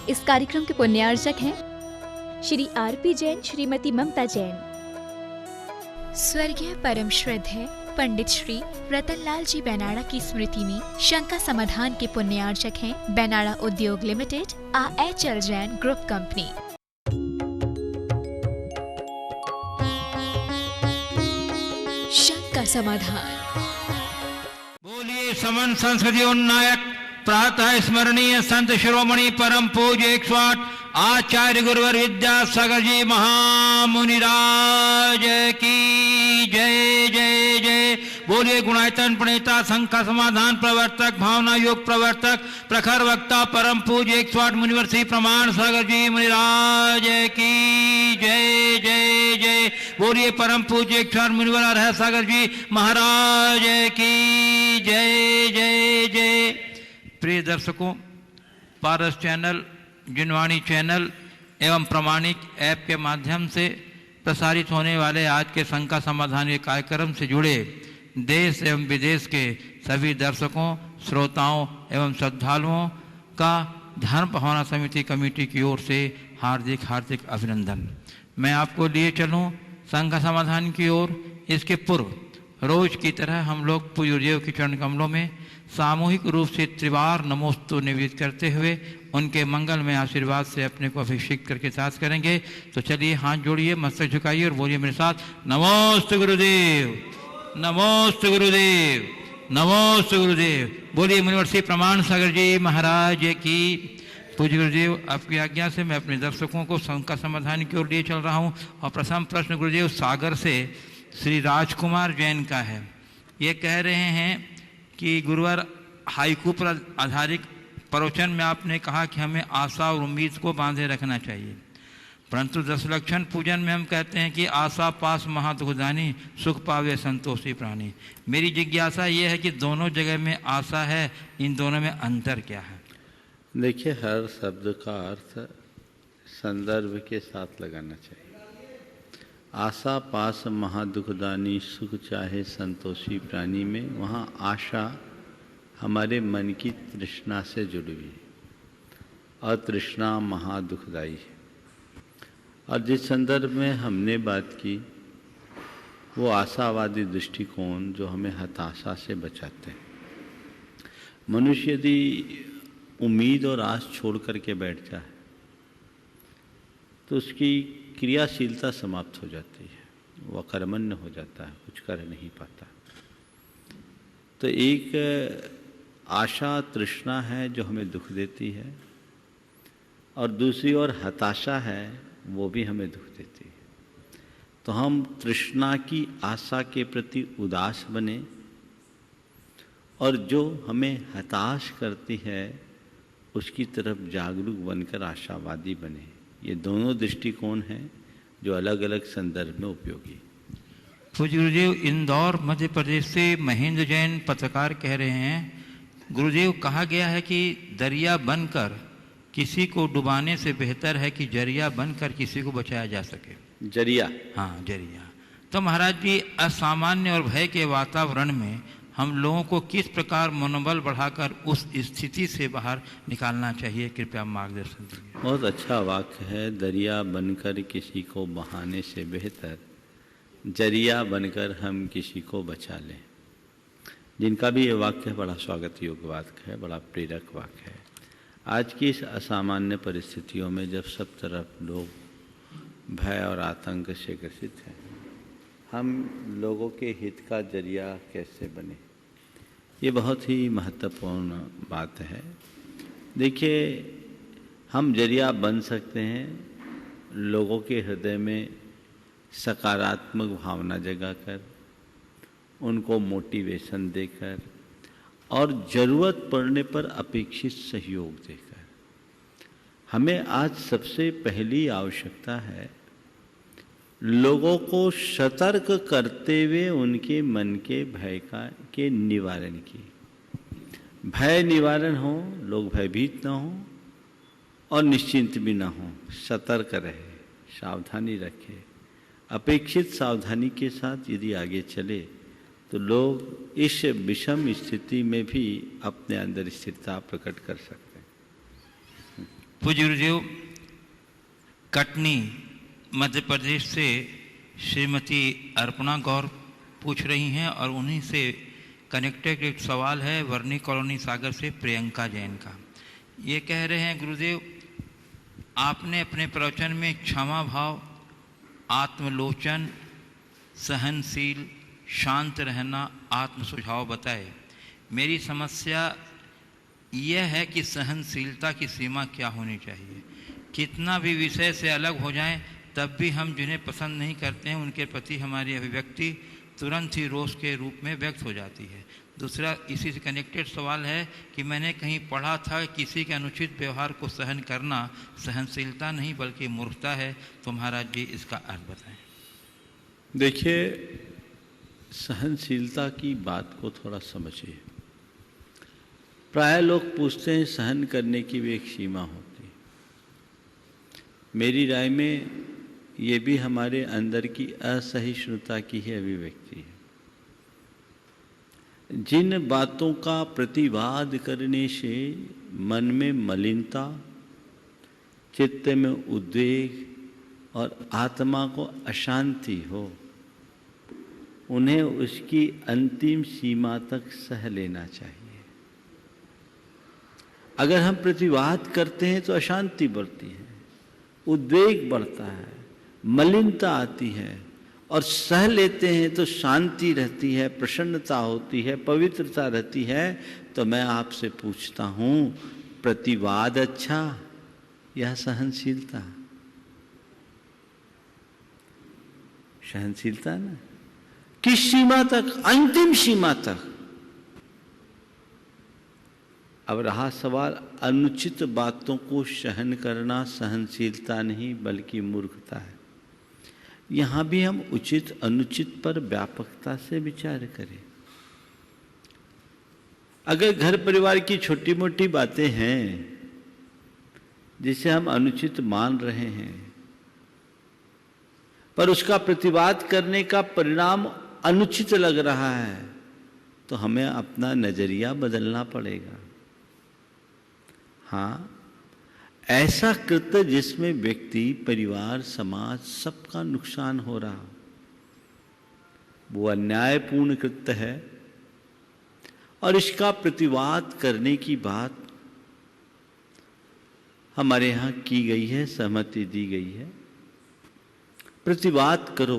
इस कार्यक्रम के पुण्यार्चक हैं श्री आरपी जैन, श्रीमती ममता जैन। स्वर्गीय परम श्रद्धेय पंडित श्री रतनलाल जी बेनाड़ा की स्मृति में शंका समाधान के पुण्यार्चक हैं बेनाड़ा उद्योग limited, HL Jain group company. शंका समाधान। बोलिए समन संस्कृति उन्नायक प्रातः स्मरणीय संत शिरोमणि परम पूज्य 108 आचार्य गुरुवर विद्यासागर जी महामुनिराज की जय जय जय। बोलिए गुणायतन प्रणेता, शंका समाधान प्रवर्तक, भावना योग प्रवर्तक, प्रखर वक्ता परम पूज्य 108 मुनिवर श्री प्रमाण सागर जी मुनिराज की जय जय जय। बोलिए परम पूज्य 108 मुनिवर अरहत सागर जी महाराज की जय जय जय। प्रिय दर्शकों, पारस चैनल, जिनवाणी चैनल एवं प्रमाणिक ऐप के माध्यम से प्रसारित होने वाले आज के शंका समाधान के कार्यक्रम से जुड़े देश एवं विदेश के सभी दर्शकों, श्रोताओं एवं श्रद्धालुओं का धर्म भावना समिति कमेटी की ओर से हार्दिक हार्दिक अभिनंदन। मैं आपको लिए चलूँ शंका समाधान की ओर। इसके पूर्व रोज की तरह हम लोग पूज्य गुरुदेव के चरण कमलों में सामूहिक रूप से त्रिवार नमोस्तु निवेदित करते हुए उनके मंगल में आशीर्वाद से अपने को अभिषेक करके साथ करेंगे। तो चलिए हाथ जोड़िए, मस्तक झुकाइए और बोलिए मेरे साथ, नमोस्तु गुरुदेव, नमोस्तु गुरुदेव, नमोस्तु गुरुदेव। बोलिए मुनिवर श्री प्रमाण सागर जी महाराज की। पूज्य गुरुदेव, आपकी आज्ञा से मैं अपने दर्शकों को शंका समाधान की ओर लिए चल रहा हूँ। और प्रथम प्रश्न गुरुदेव सागर से श्री राजकुमार जैन का है। ये कह रहे हैं कि गुरुवर हाइकू पर आधारित प्रवचन में आपने कहा कि हमें आशा और उम्मीद को बांधे रखना चाहिए, परंतु 10 लक्षण पूजन में हम कहते हैं कि आशा पास महादुखदानी, सुख पावे संतोषी प्राणी। मेरी जिज्ञासा ये है कि दोनों जगह में आशा है, इन दोनों में अंतर क्या है? देखिए, हर शब्द का अर्थ संदर्भ के साथ लगाना चाहिए। आशा पास महादुखदानी, सुख चाहे संतोषी प्राणी में वहाँ आशा हमारे मन की तृष्णा से जुड़ी हुई है और तृष्णा महादुखदाई है। और जिस संदर्भ में हमने बात की वो आशावादी दृष्टिकोण जो हमें हताशा से बचाते हैं। मनुष्य यदि उम्मीद और आस छोड़ करके बैठ जाए तो उसकी क्रियाशीलता समाप्त हो जाती है, वह कर्मण्य हो जाता है, कुछ कर नहीं पाता। तो एक आशा तृष्णा है जो हमें दुख देती है और दूसरी ओर हताशा है, वो भी हमें दुख देती है। तो हम तृष्णा की आशा के प्रति उदास बने और जो हमें हताश करती है उसकी तरफ जागरूक बनकर आशावादी बने। ये दोनों दृष्टिकोण हैं जो अलग अलग संदर्भ में उपयोगी। पूज्य गुरुदेव, इंदौर मध्य प्रदेश से महेंद्र जैन पत्रकार कह रहे हैं, गुरुदेव कहा गया है कि दरिया बनकर किसी को डुबाने से बेहतर है कि जरिया बनकर किसी को बचाया जा सके। जरिया? हाँ, जरिया। तो महाराज जी, असामान्य और भय के वातावरण में हम लोगों को किस प्रकार मनोबल बढ़ाकर उस स्थिति से बाहर निकालना चाहिए, कृपया मार्गदर्शन दीजिए। बहुत अच्छा वाक्य है, दरिया बनकर किसी को बहाने से बेहतर जरिया बनकर हम किसी को बचा लें। जिनका भी ये वाक्य बड़ा स्वागत योग्य वाक्य है, बड़ा प्रेरक वाक्य है। आज की इस असामान्य परिस्थितियों में जब सब तरफ लोग भय और आतंक से ग्रसित हैं, हम लोगों के हित का जरिया कैसे बने, ये बहुत ही महत्वपूर्ण बात है। देखिए, हम जरिया बन सकते हैं लोगों के हृदय में सकारात्मक भावना जगाकर, उनको मोटिवेशन देकर और ज़रूरत पड़ने पर अपेक्षित सहयोग देकर। हमें आज सबसे पहली आवश्यकता है लोगों को सतर्क करते हुए उनके मन के भय के निवारण की। भय निवारण हो, लोग भयभीत ना हो और निश्चिंत भी ना हो, सतर्क रहे, सावधानी रखे। अपेक्षित सावधानी के साथ यदि आगे चले तो लोग इस विषम स्थिति में भी अपने अंदर स्थिरता प्रकट कर सकते हैं। पूज्य गुरुदेव, कटनी मध्य प्रदेश से श्रीमती अर्पणा गौर पूछ रही हैं और उन्हीं से कनेक्टेड एक सवाल है वर्नी कॉलोनी सागर से प्रियंका जैन का। ये कह रहे हैं गुरुदेव, आपने अपने प्रवचन में क्षमा भाव, आत्मलोचन, सहनशील, शांत रहना, आत्म सुझाव बताए। मेरी समस्या यह है कि सहनशीलता की सीमा क्या होनी चाहिए। कितना भी विषय से अलग हो जाएं, तब भी हम जिन्हें पसंद नहीं करते हैं उनके प्रति हमारी अभिव्यक्ति तुरंत ही रोष के रूप में व्यक्त हो जाती है। दूसरा इसी से कनेक्टेड सवाल है कि मैंने कहीं पढ़ा था किसी के अनुचित व्यवहार को सहन करना सहनशीलता नहीं बल्कि मूर्खता है। तो महाराज जी इसका अर्थ बताएं। देखिए, सहनशीलता की बात को थोड़ा समझिए। प्राय लोग पूछते हैं सहन करने की भी एक सीमा होती है। मेरी राय में ये भी हमारे अंदर की असहिष्णुता की ही अभिव्यक्ति है। जिन बातों का प्रतिवाद करने से मन में मलिनता, चित्त में उद्वेग और आत्मा को अशांति हो, उन्हें उसकी अंतिम सीमा तक सह लेना चाहिए। अगर हम प्रतिवाद करते हैं तो अशांति बढ़ती है, उद्वेग बढ़ता है, मलिनता आती है, और सह लेते हैं तो शांति रहती है, प्रसन्नता होती है, पवित्रता रहती है। तो मैं आपसे पूछता हूं, प्रतिवाद अच्छा या सहनशीलता? सहनशीलता ना। किस सीमा तक? अंतिम सीमा तक। अब रहा सवाल, अनुचित बातों को सहन करना सहनशीलता नहीं बल्कि मूर्खता है। यहां भी हम उचित अनुचित पर व्यापकता से विचार करें। अगर घर परिवार की छोटी मोटी बातें हैं जिसे हम अनुचित मान रहे हैं, पर उसका प्रतिवाद करने का परिणाम अनुचित लग रहा है, तो हमें अपना नजरिया बदलना पड़ेगा। हाँ, ऐसा कृत्य जिसमें व्यक्ति, परिवार, समाज सबका नुकसान हो रहा, वो अन्यायपूर्ण कृत्य है और इसका प्रतिवाद करने की बात हमारे यहाँ की गई है, सहमति दी गई है। प्रतिवाद करो,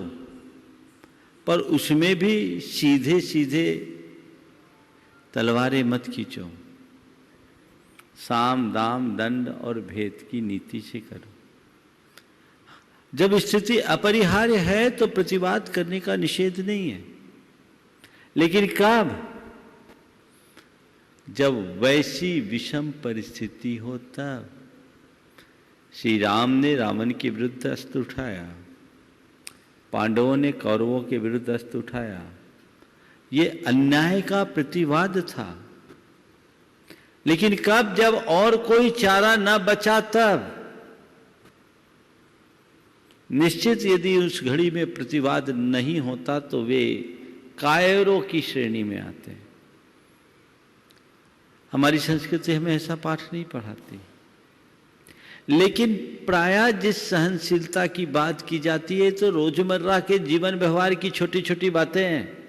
पर उसमें भी सीधे सीधे तलवारें मत खींचो। साम दाम दंड और भेद की नीति से करो। जब स्थिति अपरिहार्य है तो प्रतिवाद करने का निषेध नहीं है, लेकिन कब? जब वैसी विषम परिस्थिति हो तब। श्री राम ने रावण के विरुद्ध अस्त्र उठाया, पांडवों ने कौरवों के विरुद्ध अस्त्र उठाया। ये अन्याय का प्रतिवाद था, लेकिन कब? जब और कोई चारा न बचा तब। निश्चित यदि उस घड़ी में प्रतिवाद नहीं होता तो वे कायरों की श्रेणी में आते हैं। हमारी संस्कृति हमें ऐसा पाठ नहीं पढ़ाती। लेकिन प्रायः जिस सहनशीलता की बात की जाती है तो रोजमर्रा के जीवन व्यवहार की छोटी छोटी बातें हैं,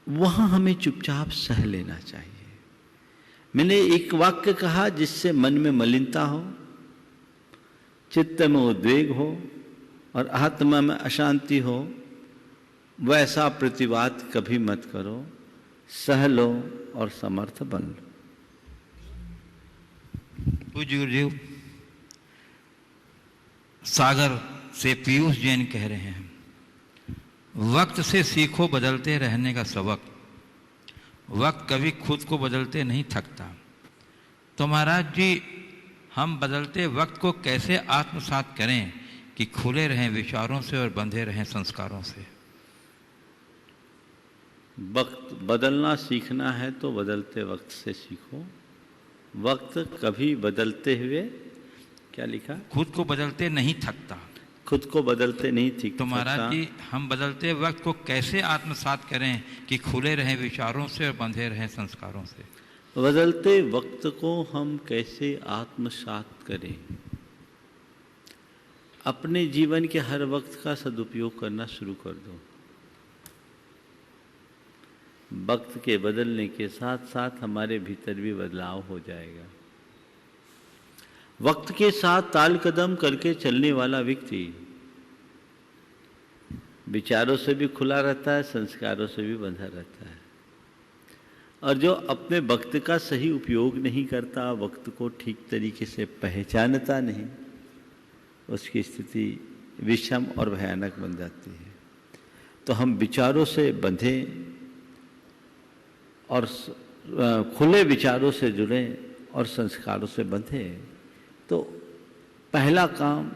वहां हमें चुपचाप सह लेना चाहिए। मैंने एक वाक्य कहा, जिससे मन में मलिनता हो, चित्त में उद्वेग हो और आत्मा में अशांति हो, वैसा प्रतिवाद कभी मत करो। सह लो और समर्थ बन लो। पूज्य गुरुदेव, सागर से पीयूष जैन कह रहे हैं, वक्त से सीखो बदलते रहने का सबक। वक्त कभी खुद को बदलते नहीं थकता। तो महाराज जी, हम बदलते वक्त को कैसे आत्मसात करें कि खुले रहें विचारों से और बंधे रहें संस्कारों से? वक्त बदलना सीखना है तो बदलते वक्त से सीखो। वक्त कभी बदलते हुए, क्या लिखा? खुद को बदलते नहीं थकता। खुद को बदलते नहीं थकता। तो महाराज जी, हम बदलते वक्त को कैसे आत्मसात करें कि खुले रहें विचारों से और बंधे रहें संस्कारों से? बदलते वक्त को हम कैसे आत्मसात करें। अपने जीवन के हर वक्त का सदुपयोग करना शुरू कर दो। वक्त के बदलने के साथ साथ हमारे भीतर भी बदलाव हो जाएगा। वक्त के साथ ताल कदम करके चलने वाला व्यक्ति विचारों से भी खुला रहता है, संस्कारों से भी बंधा रहता है। और जो अपने वक्त का सही उपयोग नहीं करता, वक्त को ठीक तरीके से पहचानता नहीं, उसकी स्थिति विषम और भयानक बन जाती है। तो हम विचारों से बंधे और खुले विचारों से जुड़े और संस्कारों से बंधे, तो पहला काम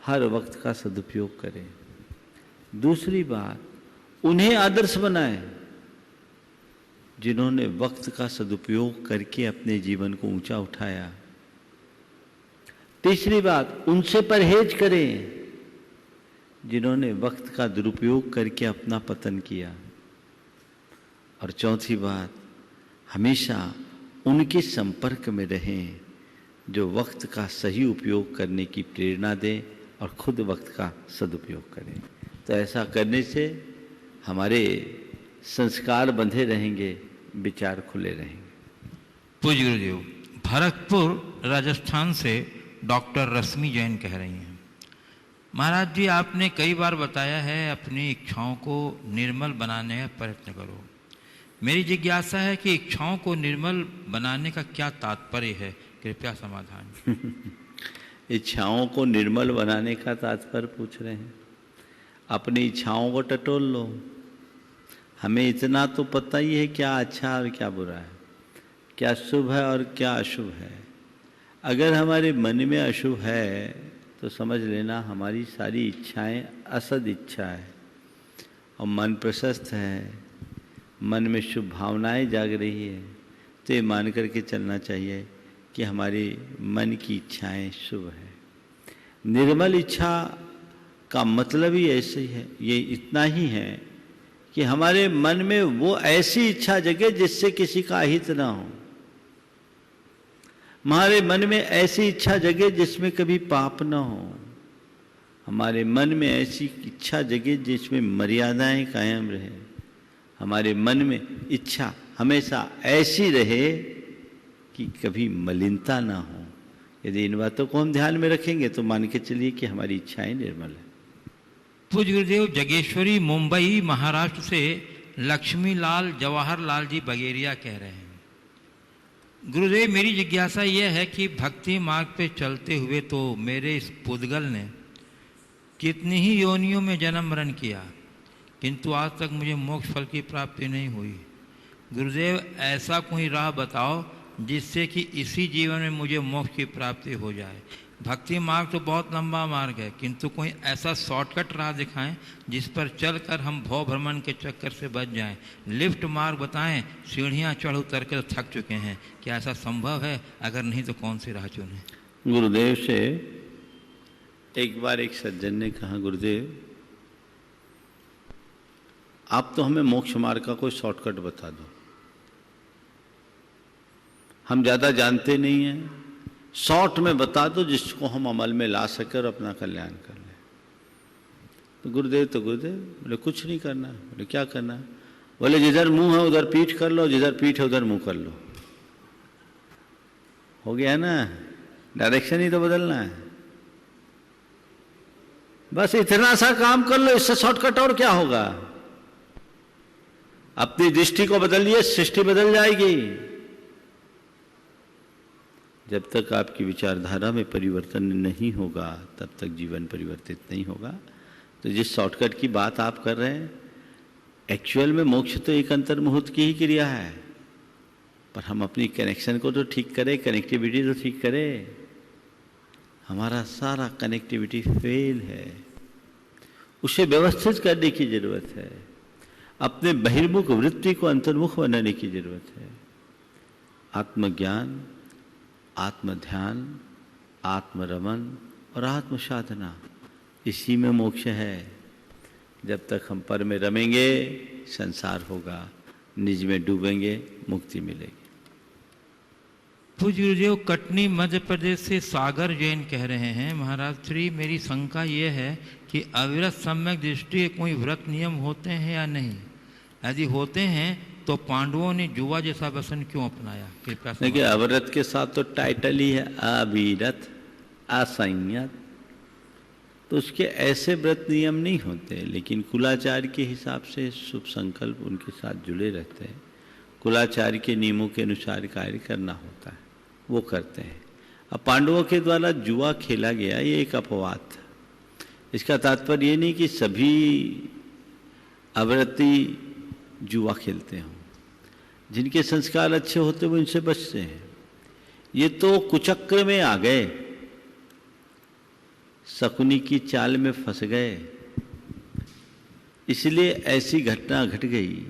हर वक्त का सदुपयोग करें। दूसरी बात, उन्हें आदर्श बनाएं जिन्होंने वक्त का सदुपयोग करके अपने जीवन को ऊंचा उठाया। तीसरी बात, उनसे परहेज करें जिन्होंने वक्त का दुरुपयोग करके अपना पतन किया। और चौथी बात, हमेशा उनके संपर्क में रहें जो वक्त का सही उपयोग करने की प्रेरणा दें और खुद वक्त का सदुपयोग करें। तो ऐसा करने से हमारे संस्कार बंधे रहेंगे, विचार खुले रहेंगे। पूज्य गुरुदेव, भरतपुर राजस्थान से डॉक्टर रश्मि जैन कह रही हैं, महाराज जी आपने कई बार बताया है अपनी इच्छाओं को निर्मल बनाने का प्रयत्न करो। मेरी जिज्ञासा है कि इच्छाओं को निर्मल बनाने का क्या तात्पर्य है, कृपया समाधान। इच्छाओं को निर्मल बनाने का तात्पर्य पूछ रहे हैं। अपनी इच्छाओं को टटोल लो। हमें इतना तो पता ही है क्या अच्छा और क्या बुरा है, क्या शुभ है और क्या अशुभ है। अगर हमारे मन में अशुभ है तो समझ लेना हमारी सारी इच्छाएं असद इच्छा है। और मन प्रशस्त है, मन में शुभ भावनाएं जाग रही है, तो ये मान करके चलना चाहिए कि हमारी मन की इच्छाएं शुभ है। निर्मल इच्छा का मतलब ही ऐसे ही है, ये इतना ही है कि हमारे मन में वो ऐसी इच्छा जगे जिससे किसी का अहित ना हो। हमारे मन में ऐसी इच्छा जगे जिसमें कभी पाप ना हो। हमारे मन में ऐसी इच्छा जगे जिसमें मर्यादाएं कायम रहे। हमारे मन में इच्छा हमेशा ऐसी रहे कि कभी मलिनता ना हो। यदि इन बातों को हम ध्यान में रखेंगे तो मान के चलिए कि हमारी इच्छाएं निर्मल है। पूज्य गुरुदेव, जगेश्वरी मुंबई महाराष्ट्र से लक्ष्मीलाल जवाहरलाल जी बगेरिया कह रहे हैं, गुरुदेव मेरी जिज्ञासा यह है कि भक्ति मार्ग पे चलते हुए तो मेरे इस पुद्गल ने कितनी ही योनियों में जन्म मरण किया, किंतु आज तक मुझे मोक्ष फल की प्राप्ति नहीं हुई। गुरुदेव ऐसा कोई राह बताओ जिससे कि इसी जीवन में मुझे मोक्ष की प्राप्ति हो जाए। भक्ति मार्ग तो बहुत लंबा मार्ग है, किंतु कोई ऐसा शॉर्टकट राह दिखाएं जिस पर चलकर हम भव भ्रमण के चक्कर से बच जाएं। लिफ्ट मार्ग बताएं, सीढ़ियां चढ़ उतर कर थक चुके हैं, क्या ऐसा संभव है? अगर नहीं तो कौन सी राह चुनें? गुरुदेव से एक बार एक सज्जन ने कहा, गुरुदेव आप तो हमें मोक्ष मार्ग का कोई शॉर्टकट बता दो, हम ज़्यादा जानते नहीं हैं, शॉर्ट में बता दो जिसको हम अमल में ला सके और अपना कल्याण कर लें। तो गुरुदेव बोले कुछ नहीं करना। बोले क्या करना? बोले जिधर मुंह है उधर पीठ कर लो, जिधर पीठ है उधर मुंह कर लो। हो गया ना, डायरेक्शन ही तो बदलना है। बस इतना सा काम कर लो, इससे शॉर्टकट और क्या होगा? अपनी दृष्टि को बदलिए, सृष्टि बदल जाएगी। जब तक आपकी विचारधारा में परिवर्तन नहीं होगा तब तक जीवन परिवर्तित नहीं होगा। तो जिस शॉर्टकट की बात आप कर रहे हैं, एक्चुअल में मोक्ष तो एक अंतर्मुहूर्त की ही क्रिया है, पर हम अपनी कनेक्शन को तो ठीक करें, कनेक्टिविटी तो ठीक करें। हमारा सारा कनेक्टिविटी फेल है, उसे व्यवस्थित करने की जरूरत है। अपने बहिर्मुख वृत्ति को अंतर्मुख बनाने की जरूरत है। आत्मज्ञान, आत्मध्यान, आत्मरमन और आत्म साधना, इसी में मोक्ष है। जब तक हम पर में रमेंगे संसार होगा, निज में डूबेंगे मुक्ति मिलेगी। पूज्य गुरुदेव, कटनी मध्य प्रदेश से सागर जैन कह रहे हैं, महाराज श्री मेरी शंका ये है कि अविरत सम्यक दृष्टि के कोई व्रत नियम होते हैं या नहीं? यदि होते हैं तो पांडवों ने जुआ जैसा व्यसन क्यों अपनाया? कृपया। देखिए, अविरत के साथ तो टाइटल ही है अविरत, असंयत, तो उसके ऐसे व्रत नियम नहीं होते, लेकिन कुलाचार के हिसाब से शुभ संकल्प उनके साथ जुड़े रहते हैं। कुलाचार के नियमों के अनुसार कार्य करना होता है, वो करते हैं। अब पांडवों के द्वारा जुआ खेला गया, ये एक अपवाद था। इसका तात्पर्य ये नहीं कि सभी अव्रती जुआ खेलते हों। जिनके संस्कार अच्छे होते वो इनसे बचते हैं। ये तो कुचक्र में आ गए, शकुनी की चाल में फंस गए, इसलिए ऐसी घटना घट गई।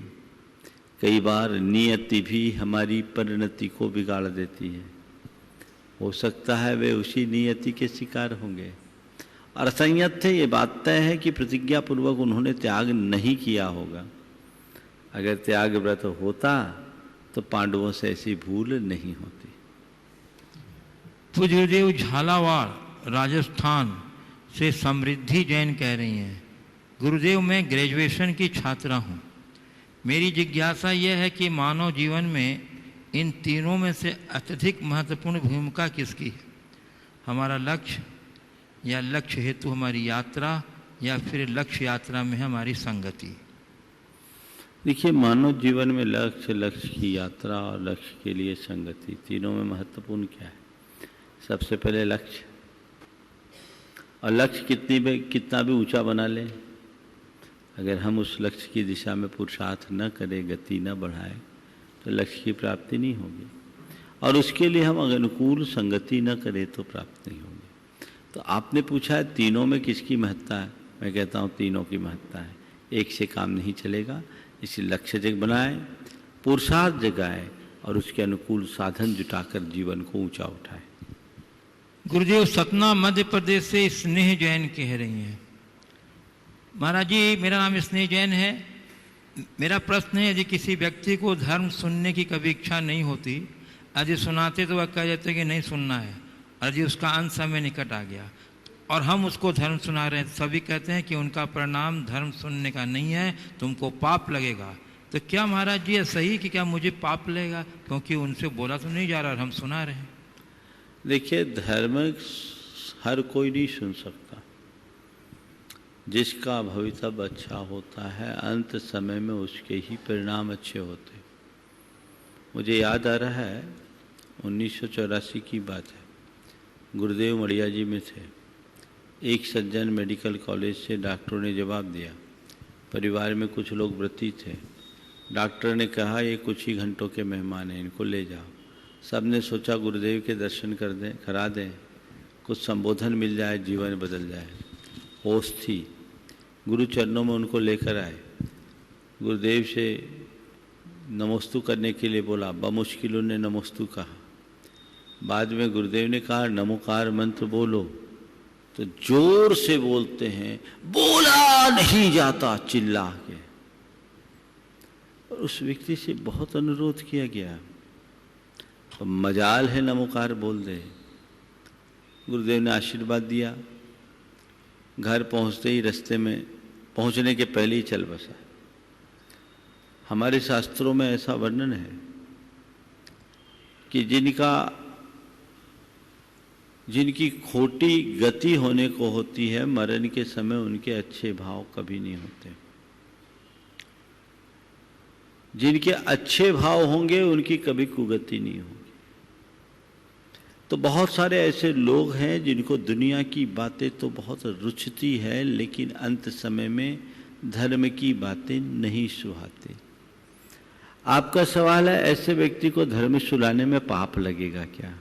कई बार नियति भी हमारी परिणति को बिगाड़ देती है। हो सकता है वे उसी नियति के शिकार होंगे। और असंयत थे, ये बात तय है कि प्रतिज्ञा पूर्वक उन्होंने त्याग नहीं किया होगा। अगर त्याग व्रत होता तो पांडवों से ऐसी भूल नहीं होती। पूज्य गुरुदेव, झालावाड़ राजस्थान से समृद्धि जैन कह रही हैं, गुरुदेव मैं ग्रेजुएशन की छात्रा हूँ। मेरी जिज्ञासा यह है कि मानव जीवन में इन तीनों में से अत्यधिक महत्वपूर्ण भूमिका किसकी है? हमारा लक्ष्य, या लक्ष्य हेतु हमारी यात्रा, या फिर लक्ष्य यात्रा में हमारी संगति? देखिए, मानव जीवन में लक्ष्य की यात्रा और लक्ष्य के लिए संगति, तीनों में महत्वपूर्ण क्या है? सबसे पहले लक्ष्य। और लक्ष्य कितना भी ऊंचा बना ले, अगर हम उस लक्ष्य की दिशा में पुरुषार्थ न करें, गति न बढ़ाएं, तो लक्ष्य की प्राप्ति नहीं होगी। और उसके लिए हम अनुकूल संगति न करें तो प्राप्त नहीं होगी। तो आपने पूछा है तीनों में किसकी महत्ता है? मैं कहता हूँ तीनों की महत्ता है। एक से काम नहीं चलेगा, इसी लक्ष्य जग बनाए, पुरुषार्थ जगाए और उसके अनुकूल साधन जुटाकर जीवन को ऊंचा उठाए। गुरुदेव, सतना मध्य प्रदेश से स्नेह जैन कह रही हैं, महाराज जी मेरा नाम स्नेह जैन है। मेरा प्रश्न है, यदि किसी व्यक्ति को धर्म सुनने की कभी इच्छा नहीं होती, यदि सुनाते तो वह कह देते कि नहीं सुनना है, और यदि उसका अंत समय निकट आ गया और हम उसको धर्म सुना रहे हैं, सभी कहते हैं कि उनका परिणाम धर्म सुनने का नहीं है, तुमको पाप लगेगा। तो क्या महाराज जी ये सही कि क्या मुझे पाप लगेगा, क्योंकि उनसे बोला तो नहीं जा रहा और हम सुना रहे हैं? देखिए, धर्म हर कोई नहीं सुन सकता। जिसका भवितव्य अच्छा होता है, अंत समय में उसके ही परिणाम अच्छे होते। मुझे याद आ रहा है 1984 की बात है, गुरुदेव मड़िया जी में थे। एक सज्जन मेडिकल कॉलेज से डॉक्टरों ने जवाब दिया, परिवार में कुछ लोग व्रती थे। डॉक्टर ने कहा ये कुछ ही घंटों के मेहमान हैं, इनको ले जाओ। सब ने सोचा गुरुदेव के दर्शन करा दें, कुछ संबोधन मिल जाए, जीवन बदल जाए। होश थी, गुरु चरणों में उनको लेकर आए। गुरुदेव से नमोस्तु करने के लिए बोला, बमुश्किल उन्होंने नमोस्तु कहा। बाद में गुरुदेव ने कहा नमोकार मंत्र बोलो, तो जोर से बोलते हैं, बोला नहीं जाता, चिल्ला के। और उस व्यक्ति से बहुत अनुरोध किया गया, तो मजाल है नमोकार बोल दे। गुरुदेव ने आशीर्वाद दिया। घर पहुंचते ही रास्ते में पहुंचने के पहले ही चल बसा। हमारे शास्त्रों में ऐसा वर्णन है कि जिनकी खोटी गति होने को होती है, मरण के समय उनके अच्छे भाव कभी नहीं होते। जिनके अच्छे भाव होंगे उनकी कभी कुगति नहीं होगी। तो बहुत सारे ऐसे लोग हैं जिनको दुनिया की बातें तो बहुत रुचती है, लेकिन अंत समय में धर्म की बातें नहीं सुहाते। आपका सवाल है, ऐसे व्यक्ति को धर्म सुलाने में पाप लगेगा क्या?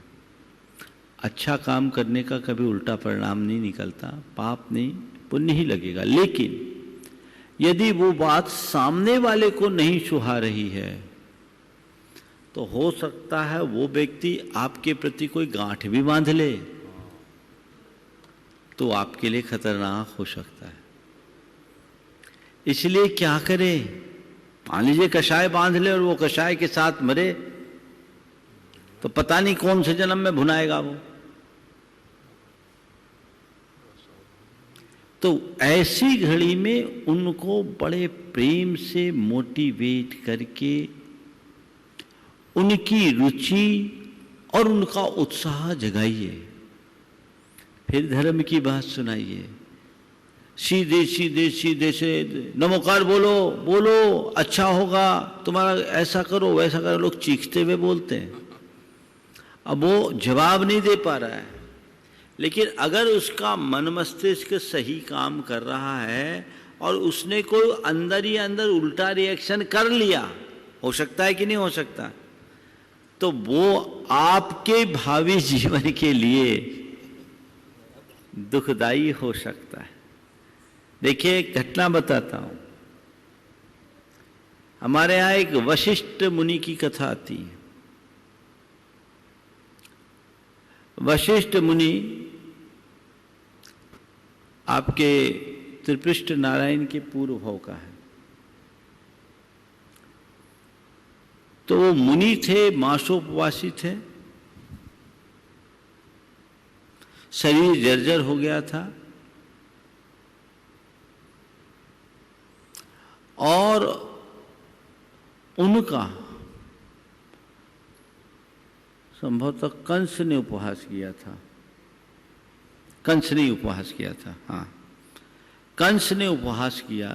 अच्छा काम करने का कभी उल्टा परिणाम नहीं निकलता, पाप नहीं पुण्य ही लगेगा। लेकिन यदि वो बात सामने वाले को नहीं सुहा रही है, तो हो सकता है वो व्यक्ति आपके प्रति कोई गांठ भी बांध ले, तो आपके लिए खतरनाक हो सकता है। इसलिए क्या करें? मान लीजिए कषाय बांध ले और वो कषाय के साथ मरे, तो पता नहीं कौन से जन्म में भुनाएगा वो। तो ऐसी घड़ी में उनको बड़े प्रेम से मोटिवेट करके उनकी रुचि और उनका उत्साह जगाइए, फिर धर्म की बात सुनाइए। सीधे सीधे सीधे से नमोकार बोलो बोलो, अच्छा होगा तुम्हारा, ऐसा करो वैसा करो, लोग चीखते हुए बोलते हैं। अब वो जवाब नहीं दे पा रहा है, लेकिन अगर उसका मन मस्तिष्क सही काम कर रहा है और उसने कोई अंदर ही अंदर उल्टा रिएक्शन कर लिया, हो सकता है कि नहीं हो सकता, तो वो आपके भावी जीवन के लिए दुखदाई हो सकता है। देखिए एक घटना बताता हूं। हमारे यहां एक वशिष्ठ मुनि की कथा आती है। वशिष्ठ मुनि आपके त्रिपृष्ठ नारायण के पूर्व भाव का है। तो वो मुनि थे, मासोपवासी थे, शरीर जर्जर हो गया था और उनका संभवतः कंस ने उपहास किया था। कंस ने उपहास किया था, हाँ, कंस ने उपहास किया,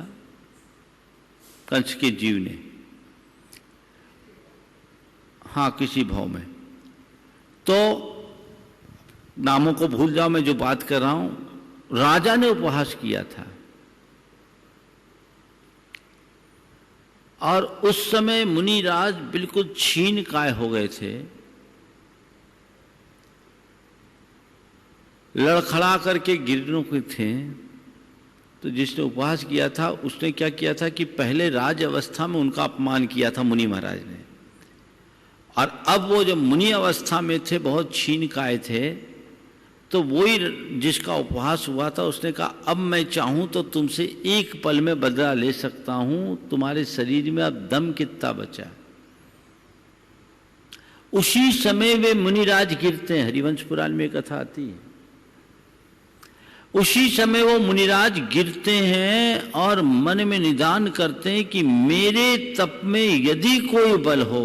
कंस के जीव ने, हाँ, किसी भाव में। तो नामों को भूल जाओ, मैं जो बात कर रहा हूं, राजा ने उपहास किया था। और उस समय मुनिराज बिल्कुल छीन काय हो गए थे, लड़खड़ा करके गिरने को थे। तो जिसने उपहास किया था उसने क्या किया था कि पहले राज अवस्था में उनका अपमान किया था मुनि महाराज ने, और अब वो जब मुनि अवस्था में थे, बहुत छीन काय थे, तो वही जिसका उपहास हुआ था उसने कहा अब मैं चाहूं तो तुमसे एक पल में बदला ले सकता हूं, तुम्हारे शरीर में अब दम कितना बचा। उसी समय वे मुनिराज गिरते हैं, हरिवंश पुराण में कथा आती है। उसी समय वो मुनिराज गिरते हैं और मन में निदान करते हैं कि मेरे तप में यदि कोई बल हो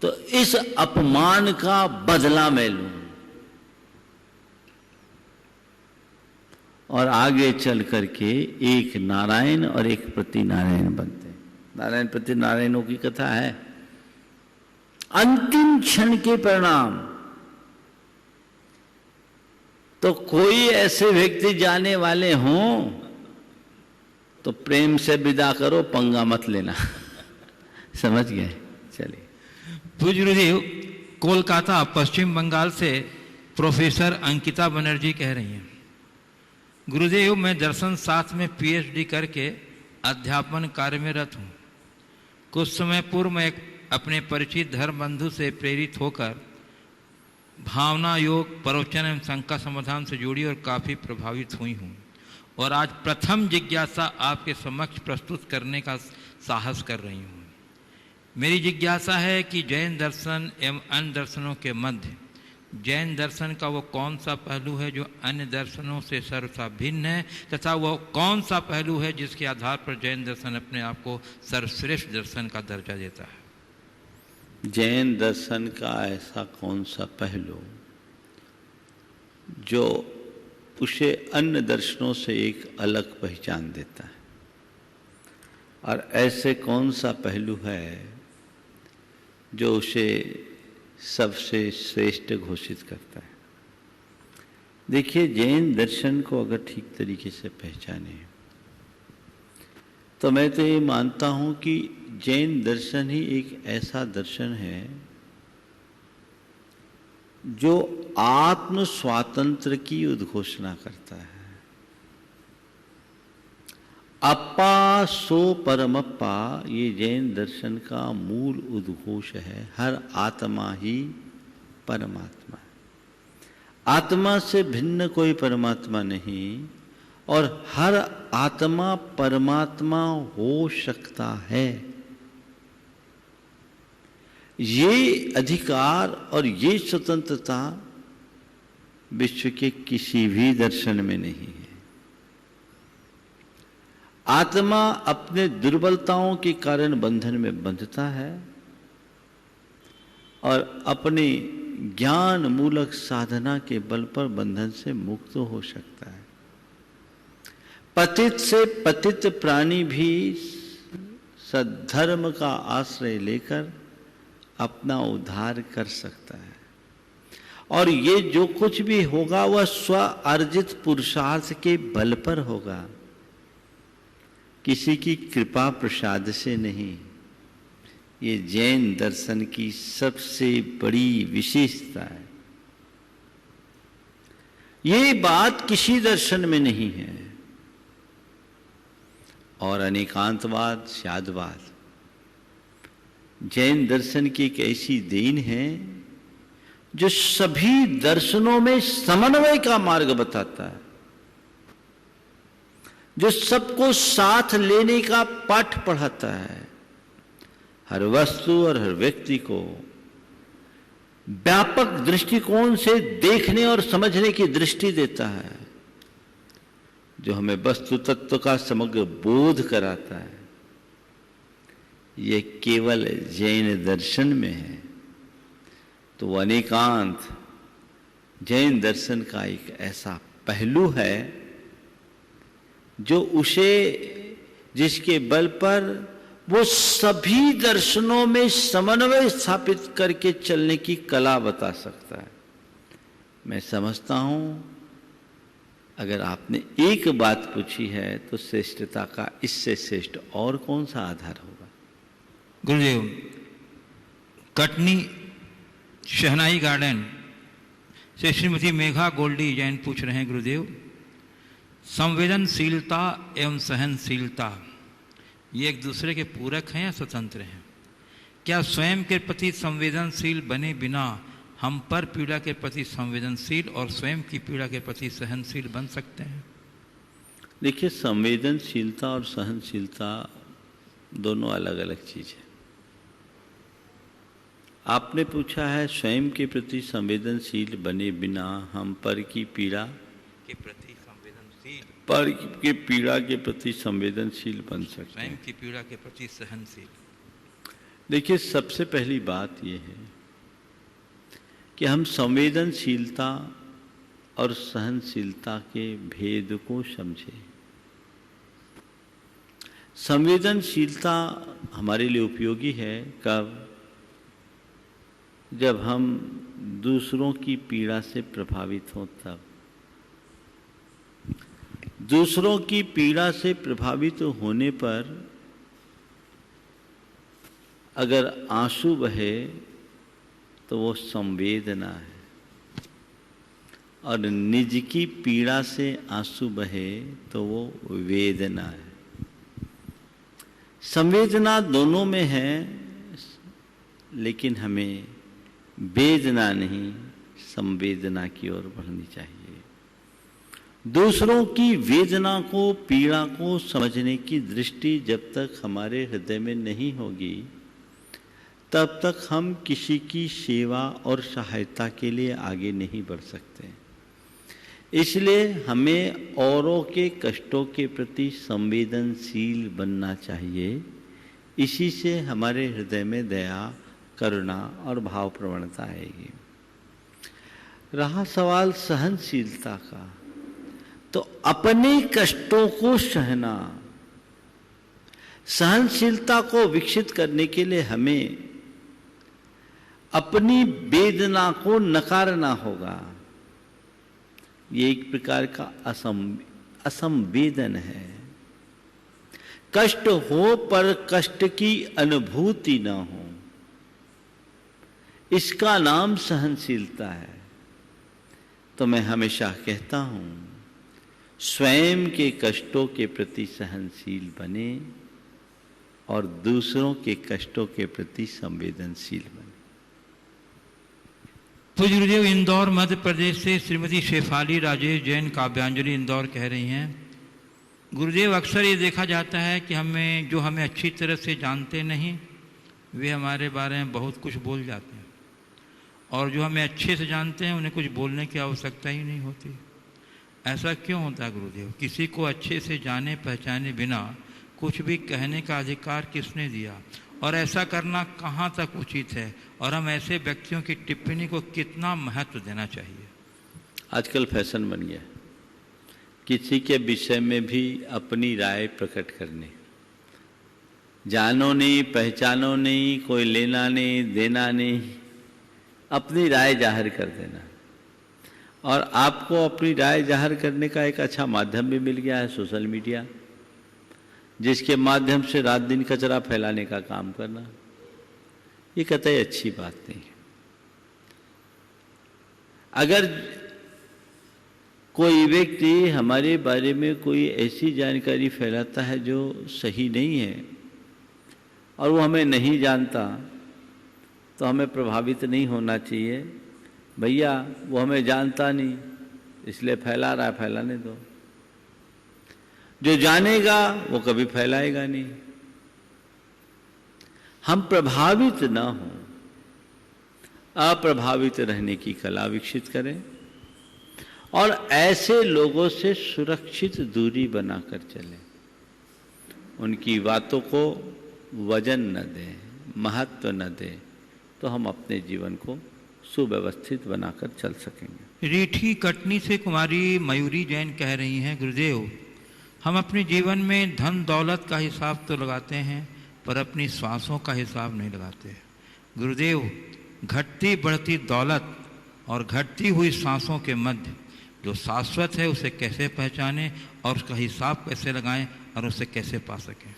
तो इस अपमान का बदला मैं लूं। और आगे चल करके एक नारायण और एक प्रति नारायण बनते हैं। नारायण प्रति नारायणों की कथा है। अंतिम क्षण के परिणाम तो कोई ऐसे व्यक्ति जाने वाले हों तो प्रेम से विदा करो, पंगा मत लेना। समझ गए? चलिए। पूज्य गुरुदेव, कोलकाता पश्चिम बंगाल से प्रोफेसर अंकिता बनर्जी कह रही हैं, गुरुदेव मैं दर्शन शास्त्र में पीएचडी करके अध्यापन कार्य में रत हूँ। कुछ समय पूर्व मैं अपने परिचित धर्म बंधु से प्रेरित होकर भावना योग, प्रवचन एवं शंका समाधान से जुड़ी और काफ़ी प्रभावित हुई हूँ, और आज प्रथम जिज्ञासा आपके समक्ष प्रस्तुत करने का साहस कर रही हूँ। मेरी जिज्ञासा है कि जैन दर्शन एवं अन्य दर्शनों के मध्य जैन दर्शन का वो कौन सा पहलू है जो अन्य दर्शनों से सर्वथा भिन्न है, तथा वो कौन सा पहलू है जिसके आधार पर जैन दर्शन अपने आप को सर्वश्रेष्ठ दर्शन का दर्जा देता है। जैन दर्शन का ऐसा कौन सा पहलू जो उसे अन्य दर्शनों से एक अलग पहचान देता है, और ऐसे कौन सा पहलू है जो उसे सबसे श्रेष्ठ घोषित करता है। देखिए, जैन दर्शन को अगर ठीक तरीके से पहचाने तो मैं तो ये मानता हूं कि जैन दर्शन ही एक ऐसा दर्शन है जो आत्म स्वातंत्र की उद्घोषणा करता है। अप्पा सो परमप्पा, ये जैन दर्शन का मूल उद्घोष है। हर आत्मा ही परमात्मा है, आत्मा से भिन्न कोई परमात्मा नहीं, और हर आत्मा परमात्मा हो सकता है। ये अधिकार और ये स्वतंत्रता विश्व के किसी भी दर्शन में नहीं है। आत्मा अपने दुर्बलताओं के कारण बंधन में बंधता है और अपने ज्ञान मूलक साधना के बल पर बंधन से मुक्त हो सकता है। पतित से पतित प्राणी भी सद्धर्म का आश्रय लेकर अपना उद्धार कर सकता है और ये जो कुछ भी होगा वह स्व अर्जित पुरुषार्थ के बल पर होगा, किसी की कृपा प्रसाद से नहीं। ये जैन दर्शन की सबसे बड़ी विशेषता है। ये बात किसी दर्शन में नहीं है। और अनेकांतवाद, शादवाद जैन दर्शन की एक ऐसी देन है जो सभी दर्शनों में समन्वय का मार्ग बताता है, जो सबको साथ लेने का पाठ पढ़ाता है, हर वस्तु और हर व्यक्ति को व्यापक दृष्टिकोण से देखने और समझने की दृष्टि देता है, जो हमें वस्तु तत्व का समग्र बोध कराता है। यह केवल जैन दर्शन में है। तो अनेकांत जैन दर्शन का एक ऐसा पहलू है जो उसे, जिसके बल पर वो सभी दर्शनों में समन्वय स्थापित करके चलने की कला बता सकता है। मैं समझता हूं अगर आपने एक बात पूछी है तो श्रेष्ठता का इससे श्रेष्ठ और कौन सा आधार होगा। गुरुदेव, कटनी शहनाई गार्डन से श्रीमती मेघा गोल्डी जैन पूछ रहे हैं, गुरुदेव संवेदनशीलता एवं सहनशीलता ये एक दूसरे के पूरक हैं या स्वतंत्र हैं? क्या स्वयं के प्रति संवेदनशील बने बिना हम पर पीड़ा के प्रति संवेदनशील और स्वयं की पीड़ा के प्रति सहनशील बन सकते हैं? देखिए, संवेदनशीलता और सहनशीलता दोनों अलग अलग चीज है। आपने पूछा है स्वयं के प्रति संवेदनशील बने बिना हम पर की पीड़ा के प्रति संवेदनशील, पर के पीड़ा के प्रति संवेदनशील बन सकते हैं, स्वयं की पीड़ा के प्रति सहनशील। देखिए, सबसे पहली बात यह है कि हम संवेदनशीलता और सहनशीलता के भेद को समझें। संवेदनशीलता हमारे लिए उपयोगी है कब? जब हम दूसरों की पीड़ा से प्रभावित हों तब। दूसरों की पीड़ा से प्रभावित होने पर अगर आंसू बहे तो वो संवेदना है, और निज की पीड़ा से आंसू बहे तो वो वेदना है। संवेदना दोनों में है, लेकिन हमें वेदना नहीं संवेदना की ओर बढ़नी चाहिए। दूसरों की वेदना को, पीड़ा को समझने की दृष्टि जब तक हमारे हृदय में नहीं होगी तब तक हम किसी की सेवा और सहायता के लिए आगे नहीं बढ़ सकते। इसलिए हमें औरों के कष्टों के प्रति संवेदनशील बनना चाहिए। इसी से हमारे हृदय में दया, करुणा और भाव प्रवणता आएगी। रहा सवाल सहनशीलता का, तो अपने कष्टों को सहना। सहनशीलता को विकसित करने के लिए हमें अपनी वेदना को नकारना होगा। ये एक प्रकार का असंवेदन है। कष्ट हो पर कष्ट की अनुभूति ना हो, इसका नाम सहनशीलता है। तो मैं हमेशा कहता हूं, स्वयं के कष्टों के प्रति सहनशील बने और दूसरों के कष्टों के प्रति संवेदनशील बने। तो गुरुदेव, इंदौर मध्य प्रदेश से श्रीमती शेफाली राजेश जैन काव्यांजलि इंदौर कह रही हैं, गुरुदेव अक्सर ये देखा जाता है कि हमें अच्छी तरह से जानते नहीं वे हमारे बारे में बहुत कुछ बोल जाते हैं, और जो हमें अच्छे से जानते हैं उन्हें कुछ बोलने की आवश्यकता ही नहीं होती। ऐसा क्यों होता है गुरुदेव? किसी को अच्छे से जाने पहचाने बिना कुछ भी कहने का अधिकार किसने दिया, और ऐसा करना कहाँ तक उचित है, और हम ऐसे व्यक्तियों की टिप्पणी को कितना महत्व देना चाहिए? आजकल फैशन बन गया किसी के विषय में भी अपनी राय प्रकट करने, जानो नहीं पहचानो नहीं, कोई लेना नहीं देना नहीं, अपनी राय जाहिर कर देना। और आपको अपनी राय जाहिर करने का एक अच्छा माध्यम भी मिल गया है, सोशल मीडिया, जिसके माध्यम से रात दिन कचरा फैलाने का काम करना, ये कतई अच्छी बात नहीं है। अगर कोई व्यक्ति हमारे बारे में कोई ऐसी जानकारी फैलाता है जो सही नहीं है और वो हमें नहीं जानता, तो हमें प्रभावित नहीं होना चाहिए। भैया वो हमें जानता नहीं इसलिए फैला रहा है, फैलाने दो। जो जानेगा वो कभी फैलाएगा नहीं। हम प्रभावित ना हो, अप्रभावित रहने की कला विकसित करें और ऐसे लोगों से सुरक्षित दूरी बनाकर चलें। उनकी बातों को वजन न दें, महत्व न दें, तो हम अपने जीवन को सुव्यवस्थित बनाकर चल सकेंगे। रीठी कटनी से कुमारी मयूरी जैन कह रही हैं, गुरुदेव हम अपने जीवन में धन दौलत का हिसाब तो लगाते हैं पर अपनी सांसों का हिसाब नहीं लगाते। गुरुदेव घटती बढ़ती दौलत और घटती हुई सांसों के मध्य जो शाश्वत है उसे कैसे पहचानें और उसका हिसाब कैसे लगाएं और उसे कैसे पा सकें?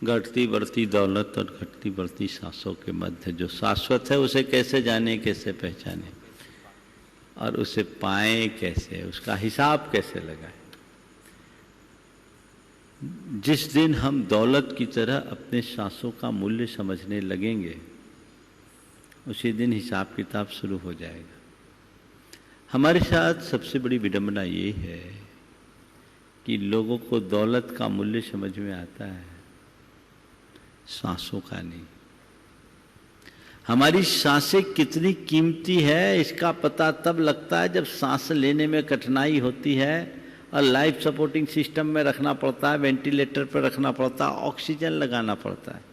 घटती बढ़ती दौलत और घटती बढ़ती सांसों के मध्य जो शाश्वत है उसे कैसे जाने, कैसे पहचाने और उसे पाएं कैसे, उसका हिसाब कैसे लगाएं? जिस दिन हम दौलत की तरह अपने सांसों का मूल्य समझने लगेंगे उसी दिन हिसाब किताब शुरू हो जाएगा। हमारे साथ सबसे बड़ी विडंबना ये है कि लोगों को दौलत का मूल्य समझ में आता है, सांसों का नहीं। हमारी सांसें कितनी कीमती है इसका पता तब लगता है जब सांस लेने में कठिनाई होती है और लाइफ सपोर्टिंग सिस्टम में रखना पड़ता है, वेंटिलेटर पर रखना पड़ता है, ऑक्सीजन लगाना पड़ता है।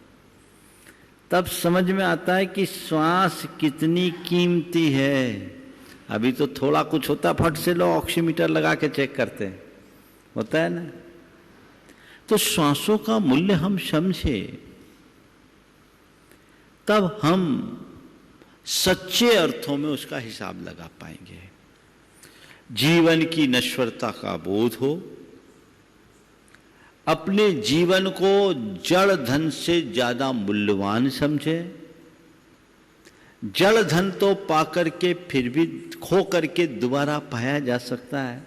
तब समझ में आता है कि श्वास कितनी कीमती है। अभी तो थोड़ा कुछ होता फट से लोग ऑक्सीमीटर लगा के चेक करते हैं, होता है ना। तो श्वासों का मूल्य हम समझे तब हम सच्चे अर्थों में उसका हिसाब लगा पाएंगे। जीवन की नश्वरता का बोध हो, अपने जीवन को जड़ धन से ज्यादा मूल्यवान समझे। जड़ धन तो पाकर के फिर भी खो करके दोबारा पाया जा सकता है,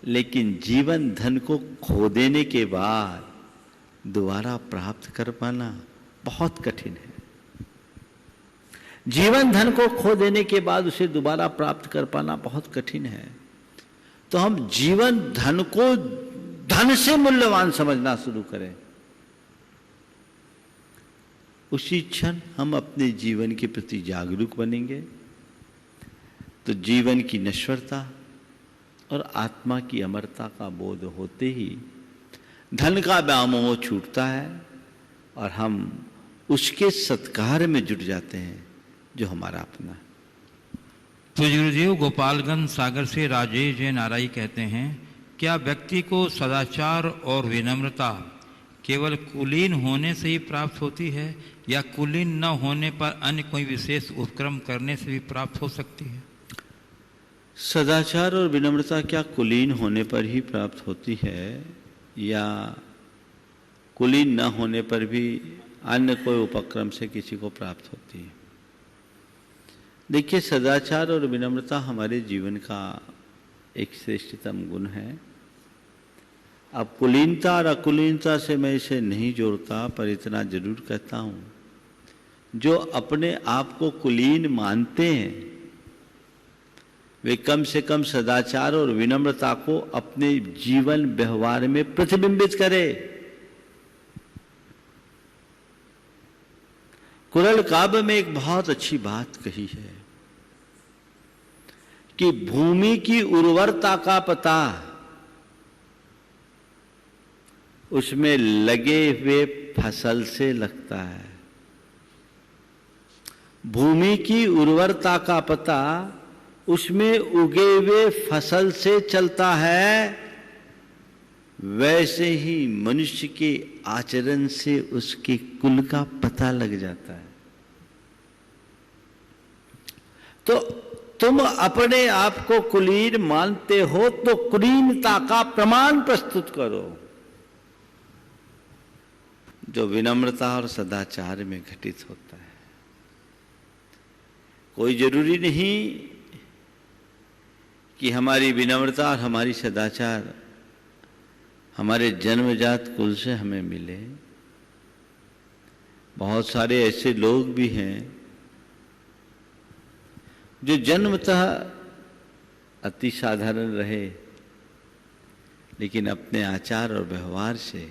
लेकिन जीवन धन को खो देने के बाद दोबारा प्राप्त कर पाना बहुत कठिन है। जीवन धन को खो देने के बाद उसे दोबारा प्राप्त कर पाना बहुत कठिन है। तो हम जीवन धन को धन से मूल्यवान समझना शुरू करें। उसी क्षण हम अपने जीवन के प्रति जागरूक बनेंगे तो जीवन की नश्वरता और आत्मा की अमरता का बोध होते ही धन का व्यामोह छूटता है और हम उसके सत्कार में जुट जाते हैं जो हमारा अपना है। तो गुरुदेव गोपालगंज सागर से राजेश जैन आरआई कहते हैं, क्या व्यक्ति को सदाचार और विनम्रता केवल कुलीन होने से ही प्राप्त होती है या कुलीन न होने पर अन्य कोई विशेष उपक्रम करने से भी प्राप्त हो सकती है? सदाचार और विनम्रता क्या कुलीन होने पर ही प्राप्त होती है या कुलीन न होने पर भी अन्य कोई उपक्रम से किसी को प्राप्त होती है? देखिए, सदाचार और विनम्रता हमारे जीवन का एक श्रेष्ठतम गुण है। अब कुलीनता और अकुलीनता से मैं इसे नहीं जोड़ता, पर इतना जरूर कहता हूँ, जो अपने आप को कुलीन मानते हैं वे कम से कम सदाचार और विनम्रता को अपने जीवन व्यवहार में प्रतिबिंबित करें। कुरल काव्य में एक बहुत अच्छी बात कही है कि भूमि की उर्वरता का पता उसमें लगे हुए फसल से लगता है। भूमि की उर्वरता का पता उसमें उगे हुए फसल से चलता है। वैसे ही मनुष्य के आचरण से उसके कुल का पता लग जाता है। तो तुम अपने आप को कुलीन मानते हो तो कुलीनता का प्रमाण प्रस्तुत करो, जो विनम्रता और सदाचार में घटित होता है। कोई जरूरी नहीं कि हमारी विनम्रता और हमारी सदाचार हमारे जन्मजात कुल से हमें मिले। बहुत सारे ऐसे लोग भी हैं जो जन्मतः अति साधारण रहे, लेकिन अपने आचार और व्यवहार से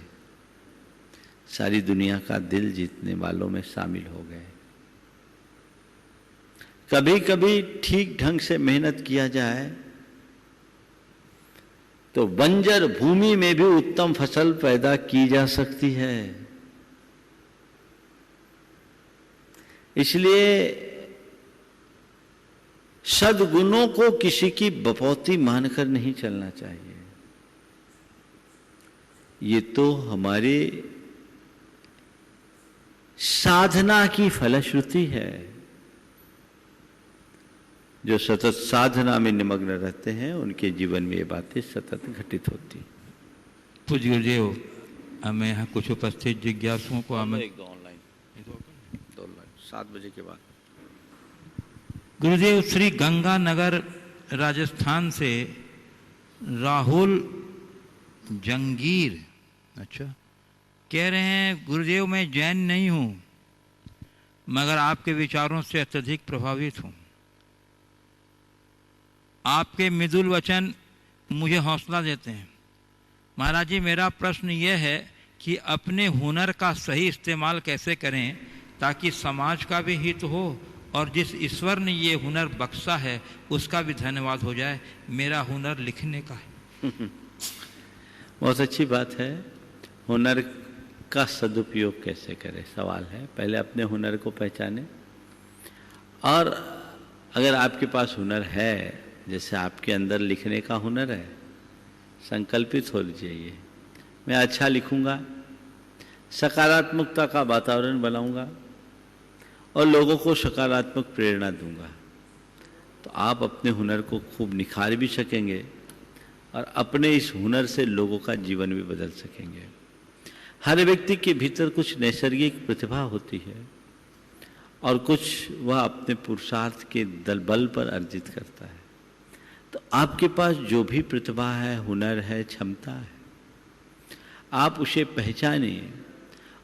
सारी दुनिया का दिल जीतने वालों में शामिल हो गए। कभी कभी ठीक ढंग से मेहनत किया जाए तो बंजर भूमि में भी उत्तम फसल पैदा की जा सकती है। इसलिए सद्गुणों को किसी की बपौती मानकर नहीं चलना चाहिए। ये तो हमारे साधना की फलश्रुति है। जो सतत साधना में निमग्न रहते हैं उनके जीवन में ये बातें सतत घटित होती। पूज्य गुरुदेव, हमें यहाँ कुछ उपस्थित जिज्ञासुओं को ऑनलाइन 7 बजे के बाद। गुरुदेव, श्री गंगानगर राजस्थान से राहुल जंगीर अच्छा कह रहे हैं, गुरुदेव मैं जैन नहीं हूँ मगर आपके विचारों से अत्यधिक प्रभावित हूँ। आपके मृदुल वचन मुझे हौसला देते हैं। महाराज जी, मेरा प्रश्न यह है कि अपने हुनर का सही इस्तेमाल कैसे करें ताकि समाज का भी हित हो और जिस ईश्वर ने ये हुनर बख्शा है उसका भी धन्यवाद हो जाए। मेरा हुनर लिखने का है। बहुत अच्छी बात है। हुनर का सदुपयोग कैसे करें सवाल है। पहले अपने हुनर को पहचानें, और अगर आपके पास हुनर है, जैसे आपके अंदर लिखने का हुनर है, संकल्पित होनी चाहिए। मैं अच्छा लिखूंगा, सकारात्मकता का वातावरण बनाऊंगा और लोगों को सकारात्मक प्रेरणा दूंगा, तो आप अपने हुनर को खूब निखार भी सकेंगे और अपने इस हुनर से लोगों का जीवन भी बदल सकेंगे। हर व्यक्ति के भीतर कुछ नैसर्गिक प्रतिभा होती है और कुछ वह अपने पुरुषार्थ के बल पर अर्जित करता है। तो आपके पास जो भी प्रतिभा है, हुनर है, क्षमता है, आप उसे पहचानिए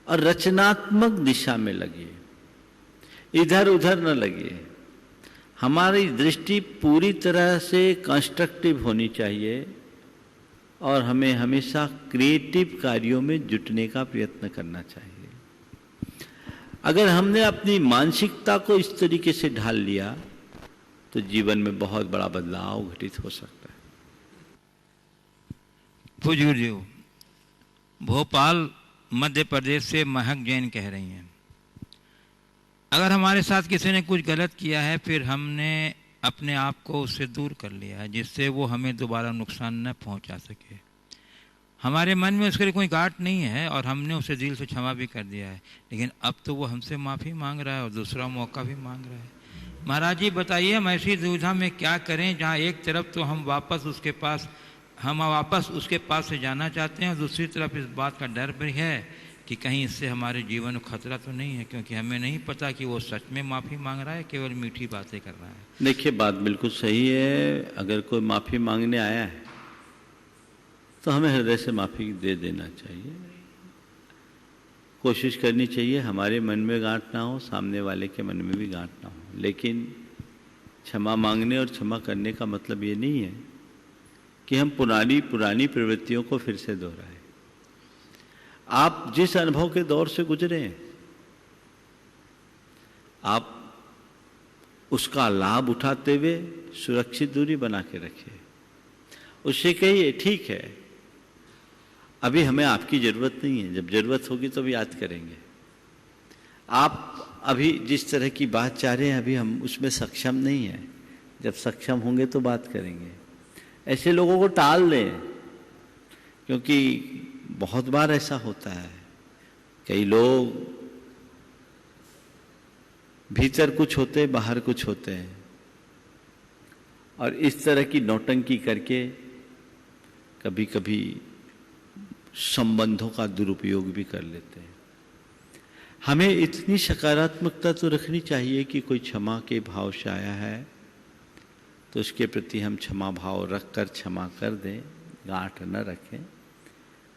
और रचनात्मक दिशा में लगिए, इधर उधर न लगिए। हमारी दृष्टि पूरी तरह से कंस्ट्रक्टिव होनी चाहिए और हमें हमेशा क्रिएटिव कार्यों में जुटने का प्रयत्न करना चाहिए। अगर हमने अपनी मानसिकता को इस तरीके से ढाल लिया तो जीवन में बहुत बड़ा बदलाव घटित हो सकता है। पूज्य गुरुदेव, भोपाल मध्य प्रदेश से महक जैन कह रही हैं, अगर हमारे साथ किसी ने कुछ गलत किया है फिर हमने अपने आप को उससे दूर कर लिया है जिससे वो हमें दोबारा नुकसान न पहुंचा सके, हमारे मन में उसके लिए कोई गांठ नहीं है और हमने उसे दिल से क्षमा भी कर दिया है, लेकिन अब तो वो हमसे माफ़ी मांग रहा है और दूसरा मौका भी मांग रहा है। महाराज जी बताइए, हम ऐसी दुविधा में क्या करें जहाँ एक तरफ तो हम वापस उसके पास से जाना चाहते हैं और दूसरी तरफ इस बात का डर भी है कि कहीं इससे हमारे जीवन को खतरा तो नहीं है, क्योंकि हमें नहीं पता कि वो सच में माफ़ी मांग रहा है, केवल मीठी बातें कर रहा है। देखिए, बात बिल्कुल सही है। अगर कोई माफ़ी मांगने आया है तो हमें हृदय से माफ़ी दे देना चाहिए। कोशिश करनी चाहिए हमारे मन में गांठ ना हो, सामने वाले के मन में भी गांठ ना हो। लेकिन क्षमा मांगने और क्षमा करने का मतलब ये नहीं है कि हम पुरानी प्रवृत्तियों को फिर से दोहराएं। आप जिस अनुभव के दौर से गुजरे हैं आप उसका लाभ उठाते हुए सुरक्षित दूरी बना के रखिए। उससे कहिए ठीक है, अभी हमें आपकी ज़रूरत नहीं है, जब ज़रूरत होगी तो भी याद करेंगे। आप अभी जिस तरह की बात चाह रहे हैं अभी हम उसमें सक्षम नहीं हैं, जब सक्षम होंगे तो बात करेंगे। ऐसे लोगों को टाल दें, क्योंकि बहुत बार ऐसा होता है, कई लोग भीतर कुछ होते हैं बाहर कुछ होते हैं, और इस तरह की नौटंकी करके कभी कभी संबंधों का दुरुपयोग भी कर लेते हैं। हमें इतनी सकारात्मकता तो रखनी चाहिए कि कोई क्षमा के भाव से आया है तो उसके प्रति हम क्षमा भाव रख कर क्षमा कर दें, गांठ न रखें।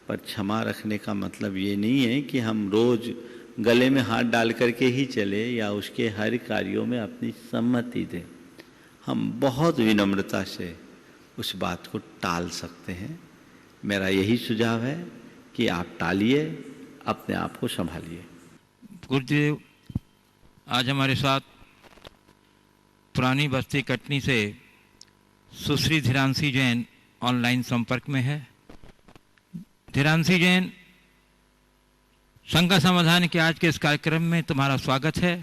पर क्षमा रखने का मतलब ये नहीं है कि हम रोज गले में हाथ डाल करके ही चले या उसके हर कार्यों में अपनी सम्मति दें। हम बहुत विनम्रता से उस बात को टाल सकते हैं। मेरा यही सुझाव है कि आप टालिए, अपने आप को संभालिए। गुरुदेव, आज हमारे साथ पुरानी बस्ती कटनी से सुश्री धीरांशी जैन ऑनलाइन संपर्क में है। धीरांशी जैन, शंका समाधान के आज के इस कार्यक्रम में तुम्हारा स्वागत है।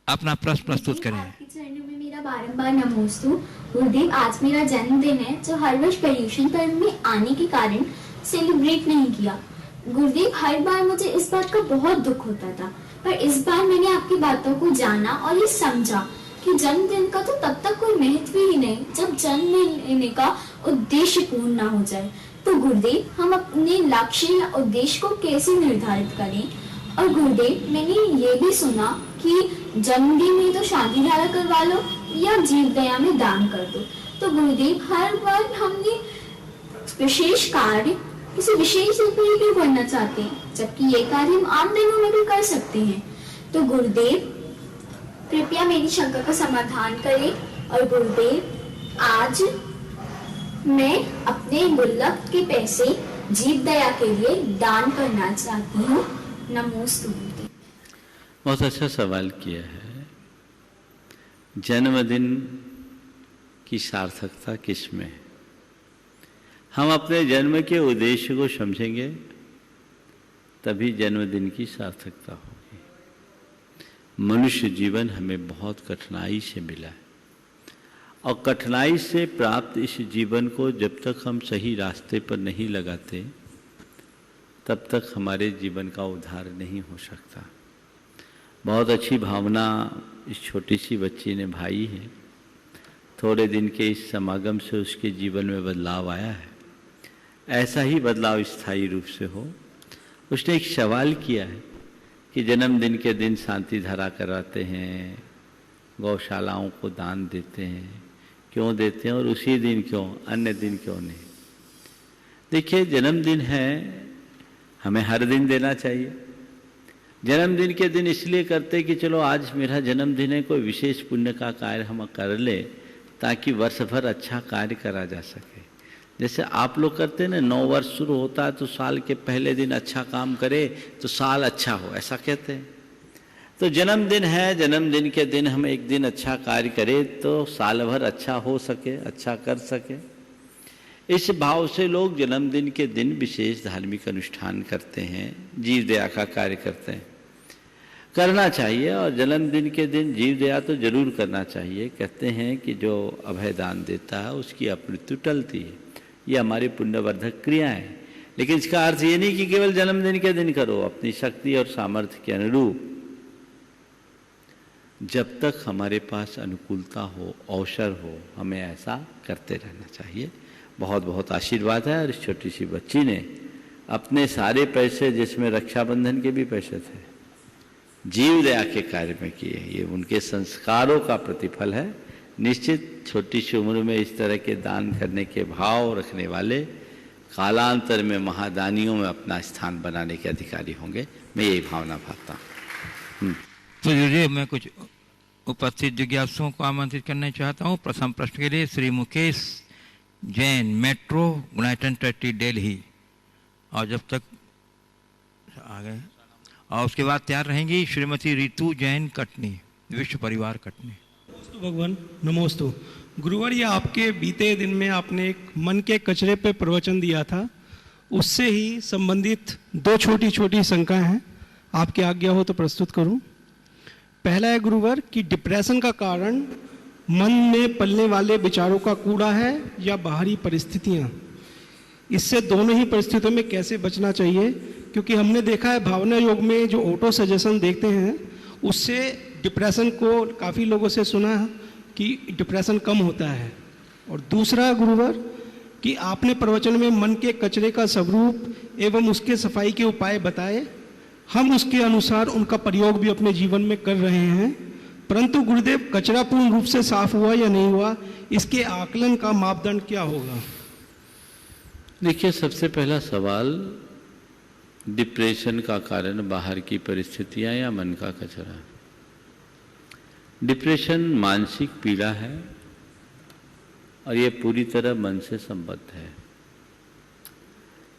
अपना प्रश्न प्रस्तुत करें। आपके चरणों में मेरा बारंबार नमोस्तु। गुरुदेव, आज मेरा जन्मदिन है जो हर वर्ष पर्यूषण पर्व में आने के कारण सेलिब्रेट नहीं किया। गुरुदेव, हर बार मुझे इस बात का बहुत दुख होता था, पर इस बार मैंने आपकी बातों को जाना और ये समझा कि जन्मदिन का तो तब तक कोई महत्व ही नहीं जब जन्म लेने का उद्देश्य पूर्ण ना हो जाए। तो गुरुदेव, हम अपने लक्ष्य या उद्देश्य को कैसे निर्धारित करें? और गुरुदेव, मैंने ये भी सुना कि जन्मदिन में तो शादी धारा करवा लो या जीव दया में दान कर दो। तो गुरुदेव, हर बार हमने विशेष कार्य किसी विशेष रूप में क्यों करना चाहते हैं, जबकि ये कार्य हम आम दिनों में भी कर सकते हैं। तो गुरुदेव, कृपया मेरी शंका का समाधान करें। और गुरुदेव, आज मैं अपने गुल्लक के पैसे जीव दया के लिए दान करना चाहती हूँ। नमोस्तु। बहुत अच्छा सवाल किया है। जन्मदिन की सार्थकता किसमें है? हम अपने जन्म के उद्देश्य को समझेंगे तभी जन्मदिन की सार्थकता होगी। मनुष्य जीवन हमें बहुत कठिनाई से मिला है, और कठिनाई से प्राप्त इस जीवन को जब तक हम सही रास्ते पर नहीं लगाते तब तक हमारे जीवन का उद्धार नहीं हो सकता। बहुत अच्छी भावना इस छोटी सी बच्ची ने भाई है। थोड़े दिन के इस समागम से उसके जीवन में बदलाव आया है। ऐसा ही बदलाव स्थायी रूप से हो। उसने एक सवाल किया है कि जन्मदिन के दिन शांति धारा कराते हैं, गौशालाओं को दान देते हैं, क्यों देते हैं और उसी दिन क्यों, अन्य दिन क्यों नहीं? देखिए, जन्मदिन है, हमें हर दिन देना चाहिए। जन्मदिन के दिन इसलिए करते कि चलो आज मेरा जन्मदिन है, कोई विशेष पुण्य का कार्य हम कर ले ताकि वर्ष भर अच्छा कार्य करा जा सके। जैसे आप लोग करते हैं ना, 9 वर्ष शुरू होता है तो साल के पहले दिन अच्छा काम करे तो साल अच्छा हो, ऐसा कहते हैं। तो जन्मदिन है, जन्मदिन के दिन हम एक दिन अच्छा कार्य करें तो साल भर अच्छा हो सके, अच्छा कर सके। इस भाव से लोग जन्मदिन के दिन विशेष धार्मिक अनुष्ठान करते हैं, जीव दया का कार्य करते हैं। करना चाहिए, और जन्मदिन के दिन जीव दया तो जरूर करना चाहिए। कहते हैं कि जो अभय दान देता है उसकी अपमृत्यु टलती है। ये हमारी पुण्यवर्धक क्रियाएं हैं। लेकिन इसका अर्थ ये नहीं कि केवल जन्मदिन के दिन करो। अपनी शक्ति और सामर्थ्य के अनुरूप जब तक हमारे पास अनुकूलता हो, अवसर हो, हमें ऐसा करते रहना चाहिए। बहुत बहुत आशीर्वाद है। और इस छोटी सी बच्ची ने अपने सारे पैसे, जिसमें रक्षाबंधन के भी पैसे थे, जीव दया के कार्य में किए। ये उनके संस्कारों का प्रतिफल है। निश्चित छोटी सी उम्र में इस तरह के दान करने के भाव रखने वाले कालांतर में महादानियों में अपना स्थान बनाने के अधिकारी होंगे। मैं यही भावना भावता हूँ। तो ये मैं कुछ उपस्थित जिज्ञासुओं को आमंत्रित करना चाहता हूँ। प्रथम प्रश्न के लिए श्री मुकेश जैन, मेट्रो, गुणायतन ट्रस्टी, दिल्ली। और जब तक आ गए और उसके बाद तैयार रहेंगी श्रीमती रितु जैन कटनी, विश्व परिवार कटनी। नमोस्तु भगवान, नमोस्तु। गुरुवार, ये आपके बीते दिन में आपने एक मन के कचरे पे प्रवचन दिया था, उससे ही संबंधित 2 छोटी छोटी शंकाएं हैं, आपकी आज्ञा हो तो प्रस्तुत करूं। पहला है गुरुवार कि डिप्रेशन का कारण मन में पलने वाले विचारों का कूड़ा है या बाहरी परिस्थितियां, इससे दोनों ही परिस्थितियों में कैसे बचना चाहिए? क्योंकि हमने देखा है भावना योग में जो ऑटो सजेशन देखते हैं उससे डिप्रेशन को, काफ़ी लोगों से सुना है कि डिप्रेशन कम होता है। और दूसरा गुरुवार कि आपने प्रवचन में मन के कचरे का स्वरूप एवं उसके सफाई के उपाय बताए, हम उसके अनुसार उनका प्रयोग भी अपने जीवन में कर रहे हैं, परंतु गुरुदेव कचरा पूर्ण रूप से साफ हुआ या नहीं हुआ, इसके आकलन का मापदंड क्या होगा? देखिए, सबसे पहला सवाल, डिप्रेशन का कारण बाहर की परिस्थितियां या मन का कचरा। डिप्रेशन मानसिक पीड़ा है और ये पूरी तरह मन से संबद्ध है।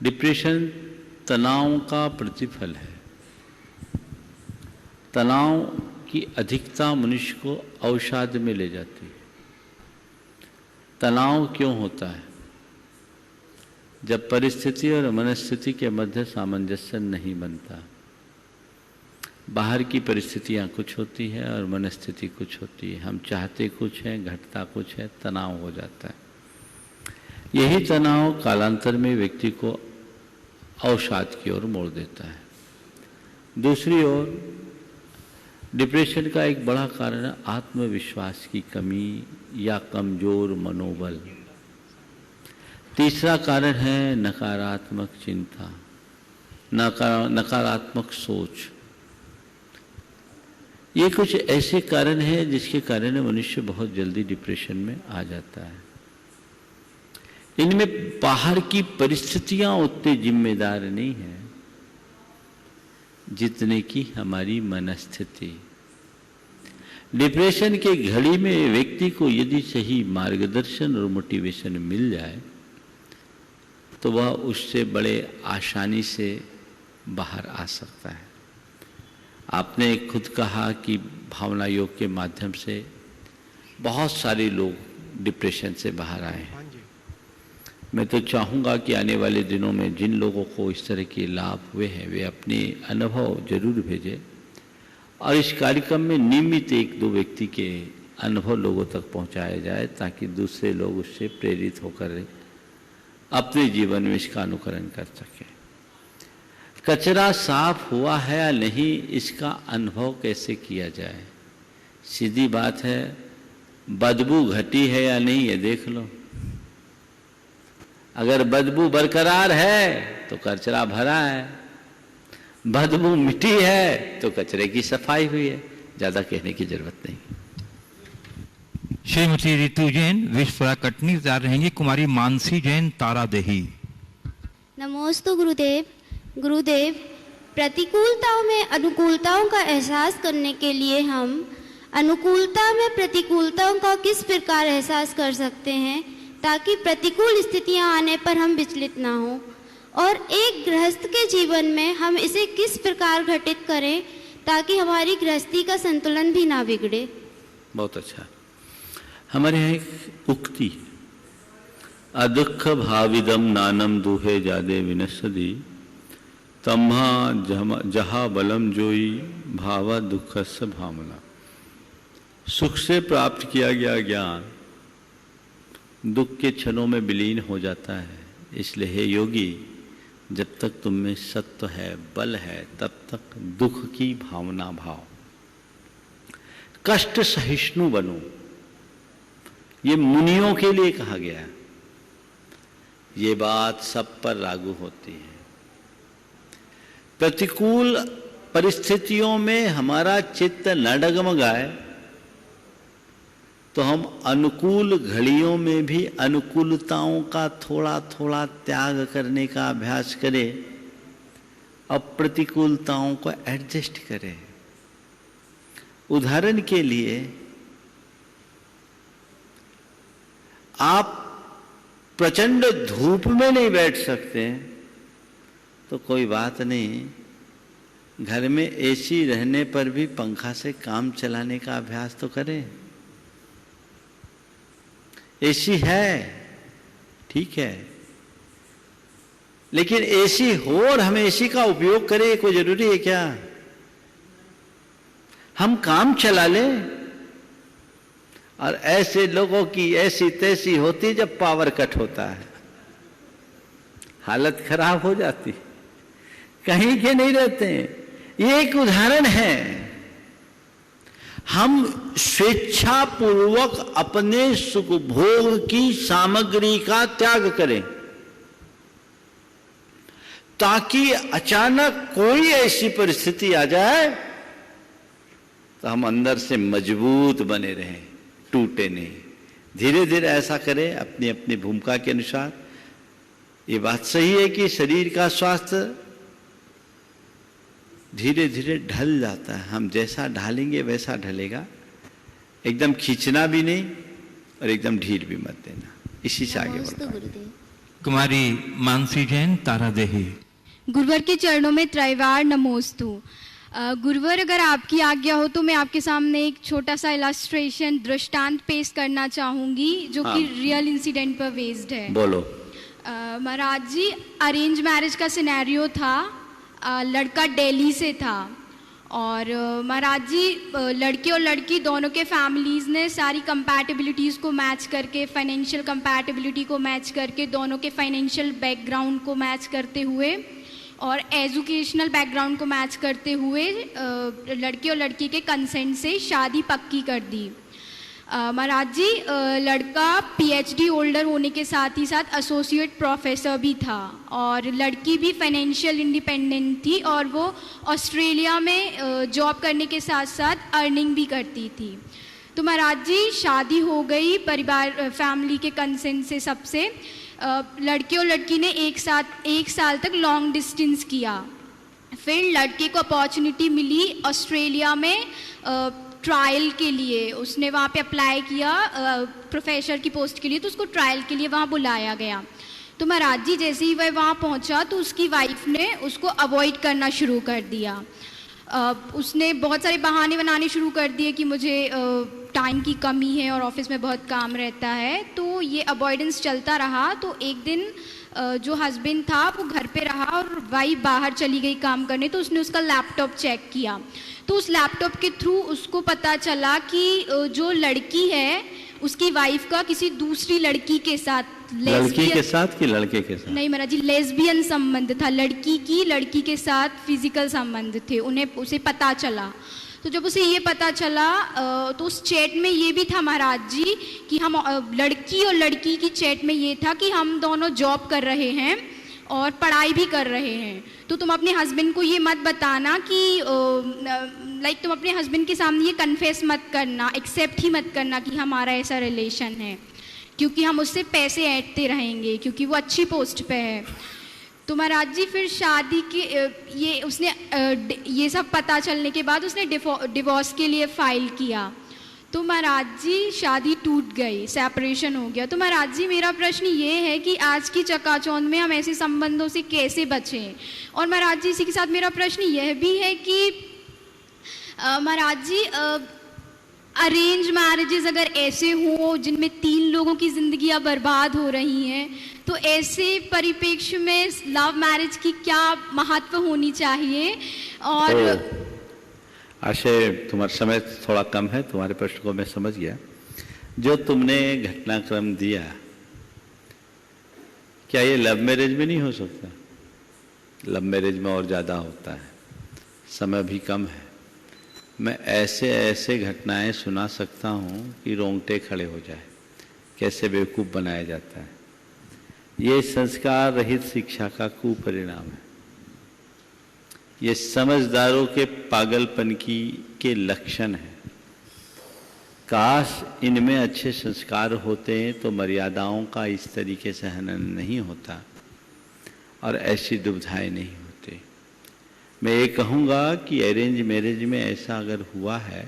डिप्रेशन तनाव का प्रतिफल है। तनाव की अधिकता मनुष्य को अवसाद में ले जाती है। तनाव क्यों होता है? जब परिस्थिति और मनस्थिति के मध्य सामंजस्य नहीं बनता। बाहर की परिस्थितियां कुछ होती है और मनस्थिति कुछ होती है, हम चाहते कुछ है, घटता कुछ है, तनाव हो जाता है। यही तनाव कालांतर में व्यक्ति को अवसाद की ओर मोड़ देता है। दूसरी ओर डिप्रेशन का एक बड़ा कारण है आत्मविश्वास की कमी या कमजोर मनोबल। तीसरा कारण है नकारात्मक चिंता, नकारात्मक सोच। ये कुछ ऐसे कारण हैं जिसके कारण मनुष्य बहुत जल्दी डिप्रेशन में आ जाता है। इनमें बाहर की परिस्थितियां उतनी जिम्मेदार नहीं है जितने की हमारी मनस्थिति। डिप्रेशन के घड़ी में व्यक्ति को यदि सही मार्गदर्शन और मोटिवेशन मिल जाए तो वह उससे बड़े आसानी से बाहर आ सकता है। आपने खुद कहा कि भावना योग के माध्यम से बहुत सारे लोग डिप्रेशन से बाहर आए हैं। मैं तो चाहूँगा कि आने वाले दिनों में जिन लोगों को इस तरह के लाभ हुए हैं वे अपने अनुभव जरूर भेजें और इस कार्यक्रम में नियमित 1-2 व्यक्ति के अनुभव लोगों तक पहुँचाया जाए ताकि दूसरे लोग उससे प्रेरित होकर अपने जीवन में इसका अनुकरण कर सकें। कचरा साफ हुआ है या नहीं, इसका अनुभव कैसे किया जाए? सीधी बात है, बदबू घटी है या नहीं ये देख लो। अगर बदबू बरकरार है तो कचरा भरा है, बदबू मिटी है तो कचरे की सफाई हुई है। ज्यादा कहने की जरूरत नहीं। श्रीमती रितु जैन, विश्व कटनी तैयार रहेंगी कुमारी मानसी जैन, तारा देही। नमोस्तु गुरुदेव। गुरुदेव, प्रतिकूलताओं में अनुकूलताओं का एहसास करने के लिए हम अनुकूलता में प्रतिकूलताओं का किस प्रकार एहसास कर सकते हैं ताकि प्रतिकूल स्थितियां आने पर हम विचलित ना हो, और एक गृहस्थ के जीवन में हम इसे किस प्रकार घटित करें ताकि हमारी गृहस्थी का संतुलन भी ना बिगड़े? बहुत अच्छा। हमारे यहाँ एक उक्ति, अदुख भाविदम नानम दुहे जादे विनशदी तम्हा जहा बलम जोई भावा दुखस्य भावना। सुख से प्राप्त किया गया ज्ञान दुख के क्षणों में विलीन हो जाता है। इसलिए हे योगी, जब तक तुम में सत्व है, बल है, तब तक दुख की भावना भाव, कष्ट सहिष्णु बनो। ये मुनियों के लिए कहा गया है। ये बात सब पर लागू होती है। प्रतिकूल परिस्थितियों में हमारा चित्त न डगमगाए तो हम अनुकूल घड़ियों में भी अनुकूलताओं का थोड़ा थोड़ा त्याग करने का अभ्यास करें और प्रतिकूलताओं को एडजस्ट करें। उदाहरण के लिए, आप प्रचंड धूप में नहीं बैठ सकते तो कोई बात नहीं, घर में एसी रहने पर भी पंखा से काम चलाने का अभ्यास तो करें। एसी है, ठीक है, लेकिन एसी हो और हम एसी का उपयोग करें, कोई जरूरी है क्या? हम काम चला लें। और ऐसे लोगों की ऐसी तैसी होती जब पावर कट होता है, हालत खराब हो जाती, कहीं के नहीं रहते हैं। ये एक उदाहरण है। हम स्वेच्छापूर्वक अपने सुख भोग की सामग्री का त्याग करें, ताकि अचानक कोई ऐसी परिस्थिति आ जाए तो हम अंदर से मजबूत बने रहें, टूटे नहीं। धीरे धीरे ऐसा करें अपनी अपनी भूमिका के अनुसार। ये बात सही है कि शरीर का स्वास्थ्य धीरे धीरे ढल जाता है। हम जैसा ढालेंगे वैसा ढलेगा। एकदम खींचना भी नहीं और एकदम ढील भी मत देना। इसी से आगे बढ़ना। कुमारी मानसी जैन, तारादेही। गुरुवर के चरणों में त्रैवार नमोस्तु। गुरुवर, अगर आपकी आज्ञा हो तो मैं आपके सामने एक छोटा सा इलस्ट्रेशन दृष्टांत पेश करना चाहूंगी, जो कि रियल इंसिडेंट पर बेस्ड है। बोलो। महाराज जी, अरेंज मैरिज का सिनेरियो था। लड़का दिल्ली से था और महाराज जी, लड़के और लड़की दोनों के फैमिलीज़ ने सारी कंपैटिबिलिटीज़ को मैच करके, फाइनेंशियल कंपैटिबिलिटी को मैच करके, दोनों के फाइनेंशियल बैकग्राउंड को मैच करते हुए और एजुकेशनल बैकग्राउंड को मैच करते हुए लड़के और लड़की के कंसेंट से शादी पक्की कर दी। महाराज जी, लड़का पीएचडी होल्डर होने के साथ ही साथ एसोसिएट प्रोफेसर भी था और लड़की भी फाइनेंशियल इंडिपेंडेंट थी और वो ऑस्ट्रेलिया में जॉब करने के साथ साथ अर्निंग भी करती थी। तो महाराज जी, शादी हो गई परिवार फैमिली के कंसेंट से सबसे। लड़के और लड़की ने एक साल तक लॉन्ग डिस्टेंस किया। फिर लड़के को अपॉर्चुनिटी मिली ऑस्ट्रेलिया में ट्रायल के लिए। उसने वहाँ पे अप्लाई किया प्रोफेसर की पोस्ट के लिए, तो उसको ट्रायल के लिए वहाँ बुलाया गया। तो महाराज जी, जैसे ही वह वहाँ पहुँचा तो उसकी वाइफ ने उसको अवॉइड करना शुरू कर दिया। उसने बहुत सारे बहाने बनाने शुरू कर दिए कि मुझे टाइम की कमी है और ऑफिस में बहुत काम रहता है। तो ये अवॉइडेंस चलता रहा। तो एक दिन जो हस्बैंड था वो घर पे रहा और वाइफ बाहर चली गई काम करने। तो उसने उसका लैपटॉप चेक किया, तो उस लैपटॉप के थ्रू उसको पता चला कि जो लड़की है उसकी वाइफ का किसी दूसरी लड़की के साथ, लड़की के साथ कि लड़के के साथ? नहीं महाराज जी, लेस्बियन संबंध था। लड़की के साथ फिजिकल संबंध थे, उसे पता चला। तो जब उसे ये पता चला तो उस चैट में ये भी था महाराज जी कि हम लड़की और लड़की की चैट में ये था कि हम दोनों जॉब कर रहे हैं और पढ़ाई भी कर रहे हैं। तो तुम अपने हस्बैंड को ये मत बताना कि लाइक तुम अपने हस्बैंड के सामने ये कन्फेस मत करना, एक्सेप्ट ही मत करना कि हमारा ऐसा रिलेशन है, क्योंकि हम उससे पैसे ऐंठते रहेंगे क्योंकि वो अच्छी पोस्ट पे है। तो महाराज जी, फिर शादी के ये सब पता चलने के बाद उसने डिवोर्स के लिए फाइल किया। तो महाराज जी, शादी टूट गई, सेपरेशन हो गया। तो महाराज जी, मेरा प्रश्न ये है कि आज की चकाचौंध में हम ऐसे संबंधों से कैसे बचें? और महाराज जी, इसी के साथ मेरा प्रश्न यह भी है कि महाराज जी, अरेंज मैरिजेस अगर ऐसे हों जिनमें 3 लोगों की जिंदगियां बर्बाद हो रही हैं, तो ऐसे परिप्रेक्ष्य में लव मैरिज की क्या महत्व होनी चाहिए? और आशय, तुम्हारा समय थोड़ा कम है, तुम्हारे प्रश्न को मैं समझ गया। जो तुमने घटनाक्रम दिया, क्या ये लव मैरिज में नहीं हो सकता? लव मैरिज में और ज़्यादा होता है, समय भी कम है। मैं ऐसे ऐसे घटनाएं सुना सकता हूं कि रोंगटे खड़े हो जाए, कैसे बेवकूफ़ बनाया जाता है। ये संस्कार रहित शिक्षा का कुपरिणाम है। ये समझदारों के पागलपन के लक्षण है। काश इनमें अच्छे संस्कार होते हैं तो मर्यादाओं का इस तरीके से हनन नहीं होता और ऐसी दुविधाएं नहीं होती। मैं ये कहूँगा कि अरेंज मैरिज में ऐसा अगर हुआ है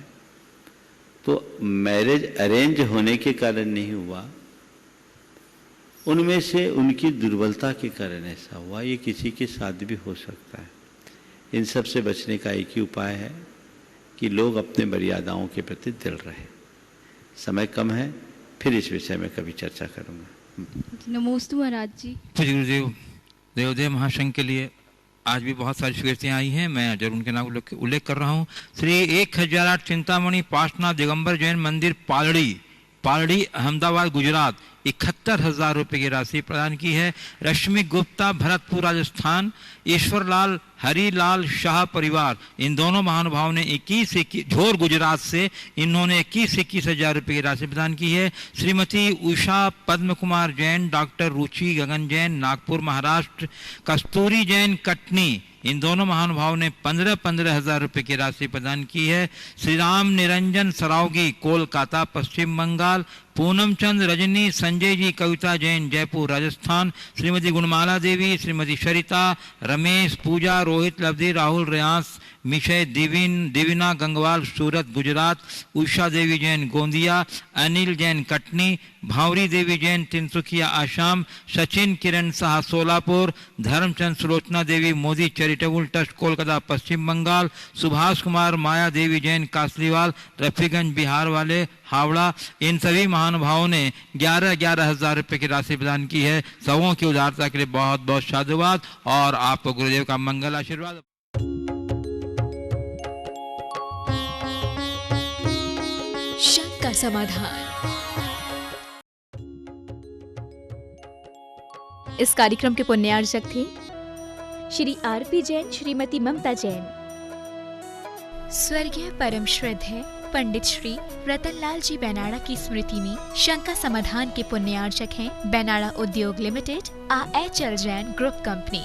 तो मैरिज अरेंज होने के कारण नहीं हुआ, उनमें से उनकी दुर्बलता के कारण ऐसा हुआ। ये किसी के साथ भी हो सकता है। इन सब से बचने का एक ही उपाय है कि लोग अपने मर्यादाओं के प्रति दृढ़ रहे। समय कम है, फिर इस विषय में कभी चर्चा करूँगा। नमोस्तु महाराज जी। पूज्य गुरुदेव, देवदेव महासंघ के लिए आज भी बहुत सारी स्वीकृतियाँ आई हैं, मैं जरूर उनके नाम उल्लेख कर रहा हूँ। श्री 1008 चिंतामणि पासना दिगंबर जैन मंदिर पालड़ी अहमदाबाद गुजरात 71,000 रुपये की राशि प्रदान की है। रश्मि गुप्ता भरतपुर राजस्थान, ईश्वरलाल हरिलाल शाह परिवार, इन दोनों महानुभावों ने 21 झोर गुजरात से इन्होंने 21,000 रुपये की राशि प्रदान की है। श्रीमती उषा पद्म कुमार जैन, डॉक्टर रुचि गगन जैन नागपुर महाराष्ट्र, कस्तूरी जैन कटनी, इन दोनों महानुभावों ने 15,000 रुपये की राशि प्रदान की है। श्री राम निरंजन सरावगी कोलकाता पश्चिम बंगाल, पूनम चंद रजनी संजय जी कविता जैन जयपुर राजस्थान, श्रीमती गुणमाला देवी, श्रीमती सरिता रमेश पूजा रोहित लब्धि राहुल रियांस मिशय दिविना गंगवाल सूरत गुजरात, उषा देवी जैन गोंदिया, अनिल जैन कटनी, भावरी देवी जैन तिनसुकिया आसाम, सचिन किरण शाह सोलापुर, धर्मचंद सुलोचना देवी मोदी चैरिटेबल ट्रस्ट कोलकाता पश्चिम बंगाल, सुभाष कुमार माया देवी जैन कासलीवाल रफीगंज बिहार वाले हावड़ा, इन सभी महानुभावों ने 11,000 रुपये की राशि प्रदान की है। सबों की उदारता के लिए बहुत बहुत साधुवाद और आपको गुरुदेव का मंगल आशीर्वाद। शंका का समाधान। इस कार्यक्रम के पुण्यार्चक थे श्री आरपी जैन, श्रीमती ममता जैन। स्वर्गीय परम श्रद्धेय पंडित श्री रतनलाल जी बेनाड़ा की स्मृति में शंका समाधान के पुण्यार्चक हैं बेनाड़ा उद्योग limited, HL Jain group company.